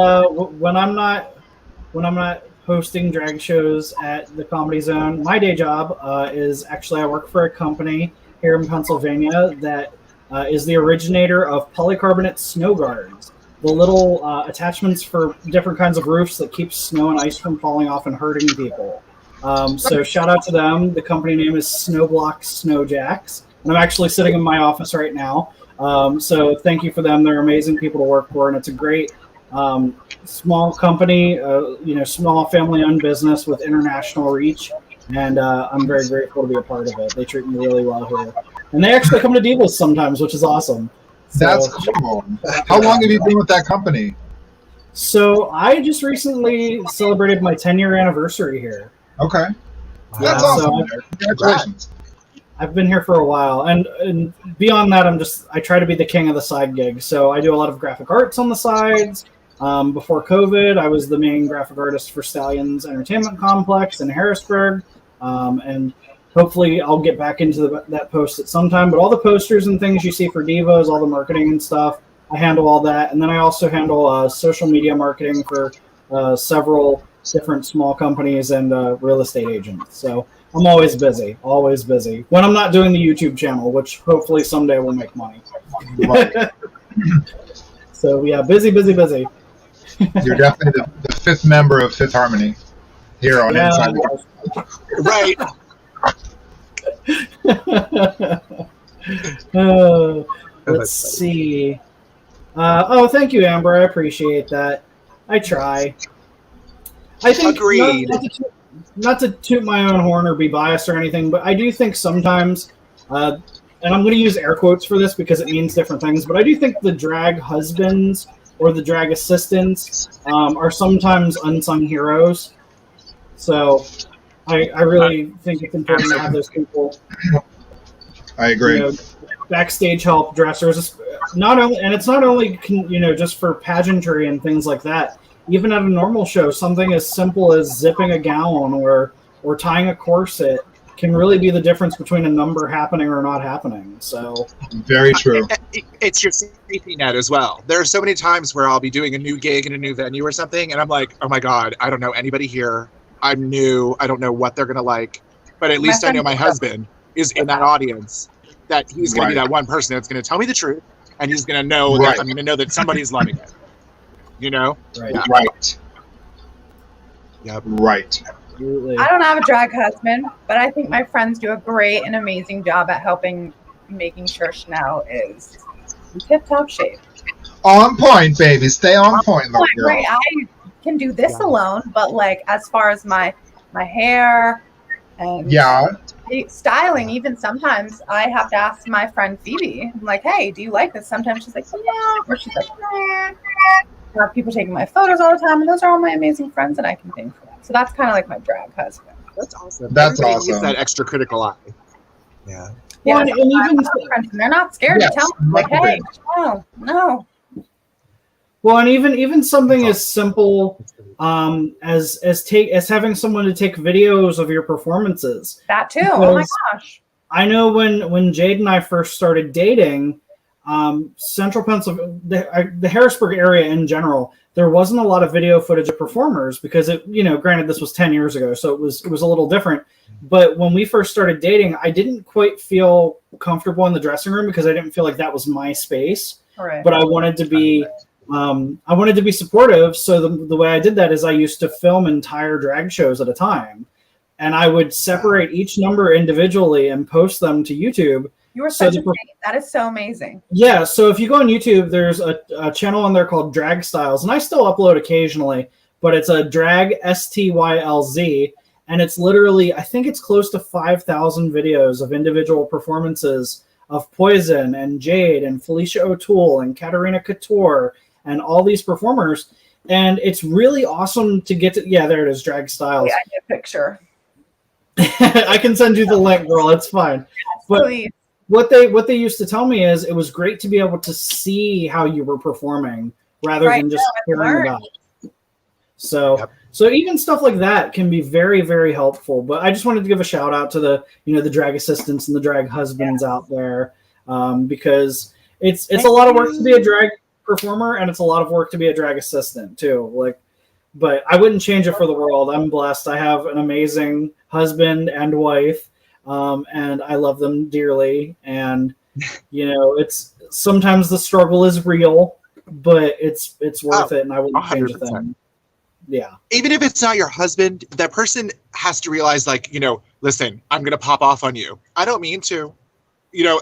when I'm not hosting drag shows at the Comedy Zone, my day job is actually I work for a company here in Pennsylvania that is the originator of polycarbonate snow guards, the little attachments for different kinds of roofs that keep snow and ice from falling off and hurting people. So shout out to them. The company name is Snowblock Snowjacks, and I'm actually sitting in my office right now. So thank you for them. They're amazing people to work for, and it's a great small company, small family-owned business with international reach, and I'm very grateful to be a part of it. They treat me really well here. And they actually come to Divas sometimes, which is awesome. So, that's cool. How long have you been with that company? So I just recently celebrated my 10-year anniversary here. Okay. That's awesome. So Congratulations. I've been here for a while. And beyond that, I try to be the king of the side gigs. So I do a lot of graphic arts on the sides. Before COVID, I was the main graphic artist for Stallions Entertainment Complex in Harrisburg. And hopefully I'll get back into that post at some time. But all the posters and things you see for Divas, all the marketing and stuff, I handle all that. And then I also handle social media marketing for several different small companies and real estate agents. So I'm always busy, when I'm not doing the YouTube channel, which hopefully someday will make money. Right. So yeah, busy. You're definitely the fifth member of Fifth Harmony here on Inside. Right. Let's see. Thank you, Amber. I appreciate that. I try. I think Agreed. Not to toot my own horn or be biased or anything, but I do think sometimes, and I'm going to use air quotes for this because it means different things, but I do think the drag husbands or the drag assistants are sometimes unsung heroes. So I really think it's important to have those people. I agree. Backstage help, dressers, not only, and it's not only just for pageantry and things like that. Even at a normal show, something as simple as zipping a gown or tying a corset can really be the difference between a number happening or not happening. So very true. It's your safety net as well. There are so many times where I'll be doing a new gig in a new venue or something, and I'm like, oh my God, I don't know anybody here. I'm new. I don't know what they're gonna like, but at least I know my husband is in that audience. That he's gonna be that one person that's gonna tell me the truth, and he's gonna know that I'm gonna know that somebody's loving it. You know? Right. Yeah. Right. Yep. Right. Absolutely. I don't have a drag husband, but I think my friends do a great and amazing job at making sure Chanel is in tip-top shape. On point, baby. Stay on point, little girl. Right. I can do this alone, but like as far as my hair and styling, even sometimes I have to ask my friend Phoebe. I'm like, hey, do you like this? Sometimes she's like, yeah, or she's like, nah. I have people taking my photos all the time, and those are all my amazing friends that I can thank for that. So that's kind of like my drag husband. That's awesome. That's Everybody awesome. needs that extra critical eye. Yeah. Yeah, and even friends, and they're not scared to tell me, like, hey, no. Well, and even something as simple as having someone to take videos of your performances. That too. Oh my gosh. I know when Jade and I first started dating, Central Pennsylvania, the Harrisburg area in general, there wasn't a lot of video footage of performers because granted this was 10 years ago, so it was a little different. But when we first started dating, I didn't quite feel comfortable in the dressing room because I didn't feel like that was my space. Right. But I wanted to be supportive. So the way I did that is I used to film entire drag shows at a time, and I would separate each number individually and post them to YouTube. You are such a saint. That is so amazing. Yeah, so if you go on YouTube, there's a channel on there called Drag Styles, and I still upload occasionally, but it's a drag STYLZ, and it's literally, I think it's close to 5,000 videos of individual performances of Poison and Jade and Felicia O'Toole and Katarina Couture and all these performers, and it's really awesome to get to. Yeah, there it is, Drag Styles. Yeah, I get a picture. I can send you the link, girl. It's fine. Yes, but please. What they used to tell me is it was great to be able to see how you were performing rather than just hearing about it. So even stuff like that can be very, very helpful. But I just wanted to give a shout out to the drag assistants and the drag husbands out there, because it's a lot of work to be a drag performer, and it's a lot of work to be a drag assistant too. But I wouldn't change it for the world. I'm blessed. I have an amazing husband and wife. And I love them dearly. And, it's sometimes the struggle is real, but it's worth it. And I wouldn't change a thing. Yeah. Even if it's not your husband, that person has to realize, listen, I'm going to pop off on you. I don't mean to.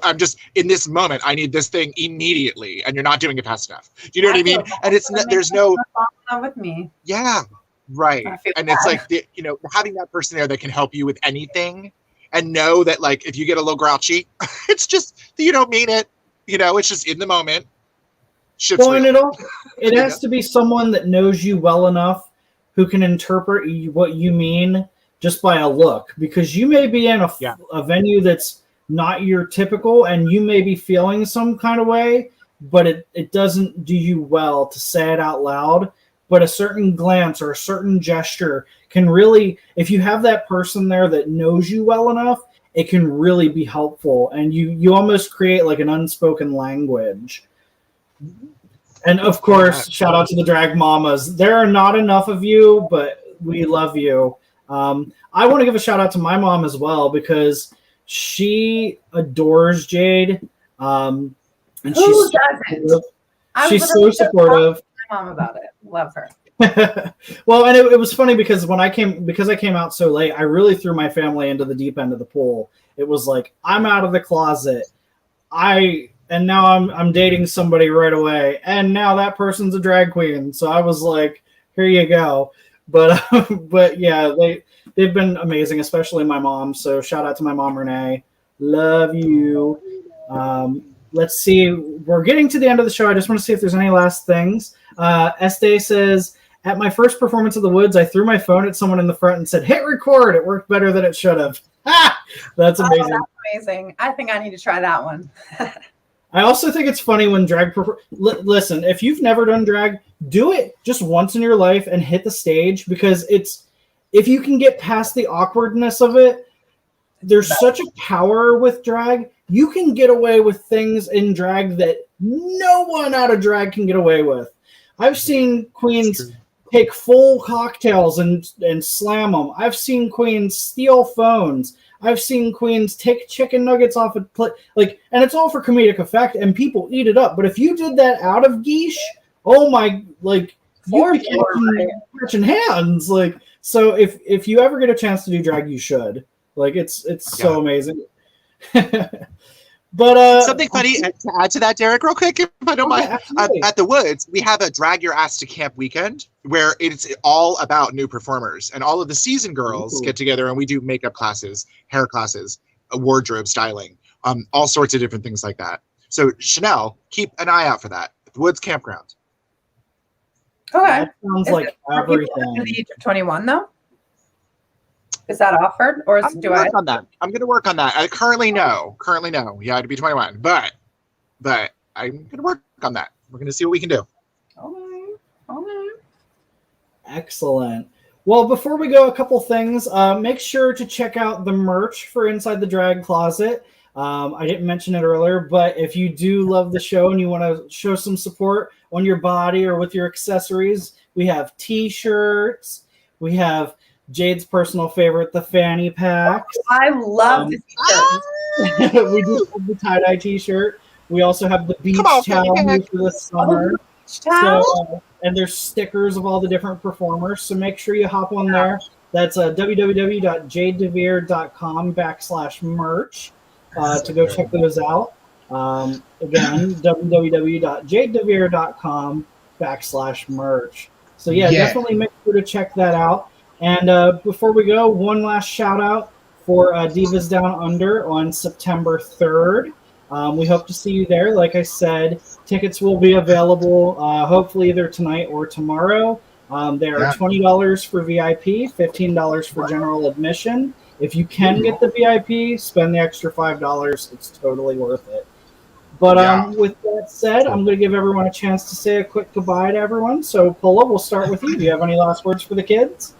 I'm just in this moment. I need this thing immediately, and you're not doing it fast enough. Do you know what I mean? And there's no. With me. Yeah. Right. And it's like having that person there that can help you with anything. And know that, if you get a little grouchy, it's just that you don't mean it. It's just in the moment. And it has to be someone that knows you well enough who can interpret what you mean just by a look. Because you may be in a venue that's not your typical, and you may be feeling some kind of way, but it doesn't do you well to say it out loud. But a certain glance or a certain gesture can really, if you have that person there that knows you well enough, it can really be helpful. And you almost create like an unspoken language. And of course, shout out to the drag mamas. There are not enough of you, but we love you. I want to give a shout out to my mom as well, because she adores Jade. And she's so supportive. Mom about it. Love her. Well, and it was funny because I came out so late, I really threw my family into the deep end of the pool. It was like, I'm out of the closet. I and now I'm dating somebody right away, and now that person's a drag queen. So I was like, here you go. But but yeah, they've been amazing, especially my mom. So shout out to my mom, Renee. Love you. Let's see. We're getting to the end of the show. I just want to see if there's any last things. Estee says, at my first performance of the Woods, I threw my phone at someone in the front and said, hit record. It worked better than it should have. That's amazing. Oh, that's amazing. I think I need to try that one. I also think it's funny when drag... Listen, if you've never done drag, do it just once in your life and hit the stage, because if you can get past the awkwardness of it, there's such a power with drag. You can get away with things in drag that no one out of drag can get away with. I've seen queens take full cocktails and slam them. I've seen queens steal phones. I've seen queens take chicken nuggets off a plate, and it's all for comedic effect, and people eat it up. But if you did that out of geesh, oh my, you'd be catching hands. So if you ever get a chance to do drag, you should. It's so amazing. But something funny to add to that, Derek, real quick, if I don't mind. At the Woods, we have a Drag Your Ass to Camp weekend where it's all about new performers, and all of the season girls get together, and we do makeup classes, hair classes, wardrobe styling, all sorts of different things like that. So Chanel, keep an eye out for that. The Woods Campground. Okay. That sounds like everything. Under the age of 21, though? Is that offered, or I'm going to work on that. I currently no. You have to be 21, but I'm going to work on that. We're going to see what we can do. Okay. Excellent. Well, before we go, a couple things. Make sure to check out the merch for Inside the Drag Closet. I didn't mention it earlier, but if you do love the show and you want to show some support on your body or with your accessories, we have T-shirts. We have Jade's personal favorite, the fanny packs. I love the T-shirt. We do have the tie-dye T-shirt. We also have the beach towel for the summer. And there's stickers of all the different performers. So make sure you hop on there. That's www.jadedevere.com/merch to go check those out. Again, www.jadedevere.com/merch. So definitely make sure to check that out. And before we go, one last shout out for Divas Down Under on September 3rd. We hope to see you there. Like I said, tickets will be available hopefully either tonight or tomorrow. They are $20 for VIP, $15 for general admission. If you can get the VIP, spend the extra $5. It's totally worth it. But with that said, I'm going to give everyone a chance to say a quick goodbye to everyone. So, Paula, we'll start with you. Do you have any last words for the kids?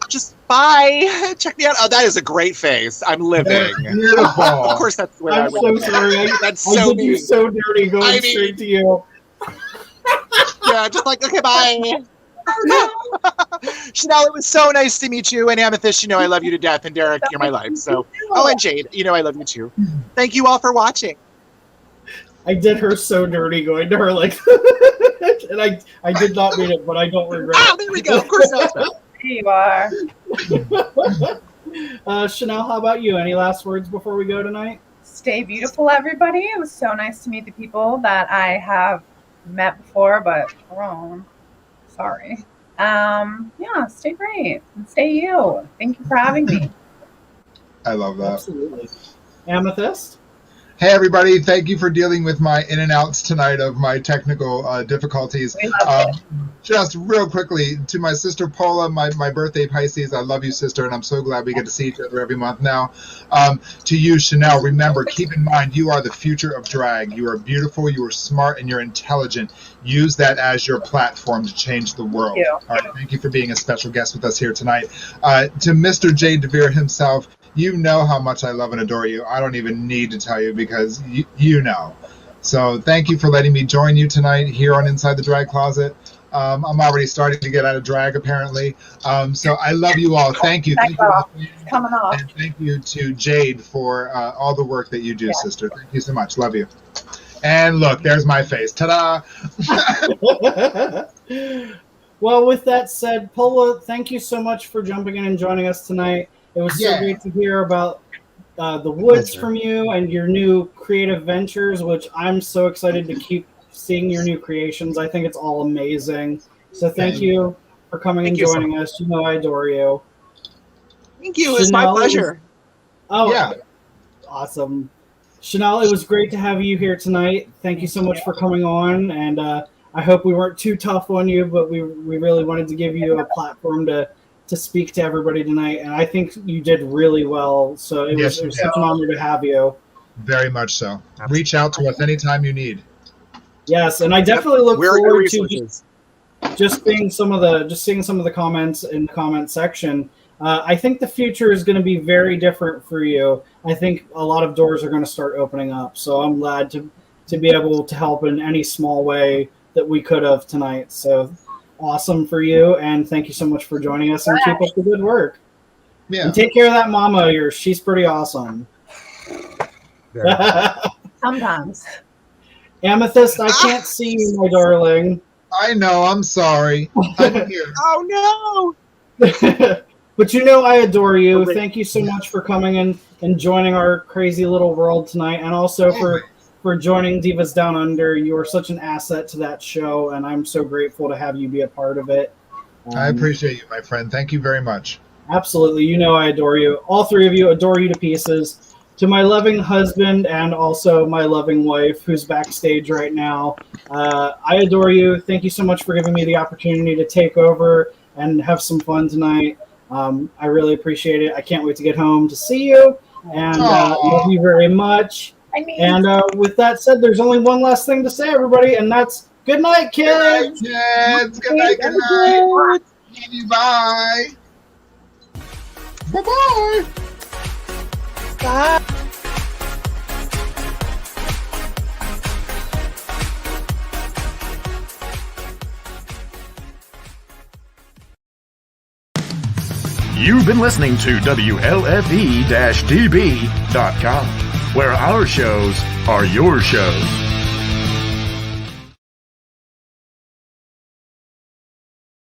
Just bye. Check me out. Oh, that is a great face. I'm living. Beautiful. Of course, that's the way I would. I'm so sorry. That's so I did you so dirty going straight to you. Yeah, just okay, bye. Chanel, it was so nice to meet you. And Amethyst, I love you to death. And Derek, you're my life. So, and Jade, I love you too. Thank you all for watching. I did her so dirty going to her and I did not mean it, but I don't regret it. Oh, there we go. Of course not. Here you are. Chanel, how about you? Any last words before we go tonight? Stay beautiful, everybody. It was so nice to meet the people that I have met before, but sorry. Stay great and stay you. Thank you for having me. I love that. Absolutely. Amethyst? Hey, everybody. Thank you for dealing with my in and outs tonight of my technical difficulties. Just real quickly, to my sister Paula, my birthday Pisces, I love you, sister, and I'm so glad we get to see each other every month now. To you, Chanel, remember, keep in mind, you are the future of drag. You are beautiful, you are smart, and you're intelligent. Use that as your platform to change the world. Thank you. All right, thank you for being a special guest with us here tonight. To Mr. Jade DeVere himself, you know how much I love and adore you. I don't even need to tell you because you know. So thank you for letting me join you tonight here on Inside the Drag Closet. I'm already starting to get out of drag, apparently. So I love you all. Thank you. Thank you. Coming off. And thank you to Jade for all the work that you do, sister. Thank you so much. Love you. And look, there's my face. Ta-da! Well, with that said, Paula, thank you so much for jumping in and joining us tonight. It was so great to hear about the woods from you and your new creative ventures, which I'm so excited to keep seeing your new creations. I think it's all amazing. So thank you for coming and joining us. You know I adore you. Thank you. It's my pleasure. Awesome. Chanel, it was great to have you here tonight. Thank you so much for coming on. And I hope we weren't too tough on you, but we really wanted to give you a platform to speak to everybody tonight. And I think you did really well. So it was such an honor to have you. Very much so. Reach out to us anytime you need. Yes, and I definitely look forward to just seeing some of the comments in the comment section. I think the future is going to be very different for you. I think a lot of doors are going to start opening up. So I'm glad to be able to help in any small way that we could have tonight. So awesome for you, and thank you so much for joining us, and keep up the good work. Yeah. And take care of that mama of yours. She's pretty awesome. Sometimes. Amethyst, I can't see you, my darling. I know, I'm sorry. I'm here. Oh no! But you know I adore you. Thank you so much for coming in and joining our crazy little world tonight, and also for joining Divas Down Under. You are such an asset to that show, and I'm so grateful to have you be a part of it. I appreciate you, my friend. Thank you very much. Absolutely. You know I adore you. All three of you adore you to pieces. To my loving husband and also my loving wife, who's backstage right now, I adore you. Thank you so much for giving me the opportunity to take over and have some fun tonight. I really appreciate it. I can't wait to get home to see you, and love you very much. And with that said, there's only one last thing to say, everybody, and that's good night, kids. Good night, kids. Good night. Good night. Love you. Bye. Bye-bye. Bye. You've been listening to WLFE-DB.com, where our shows are your shows.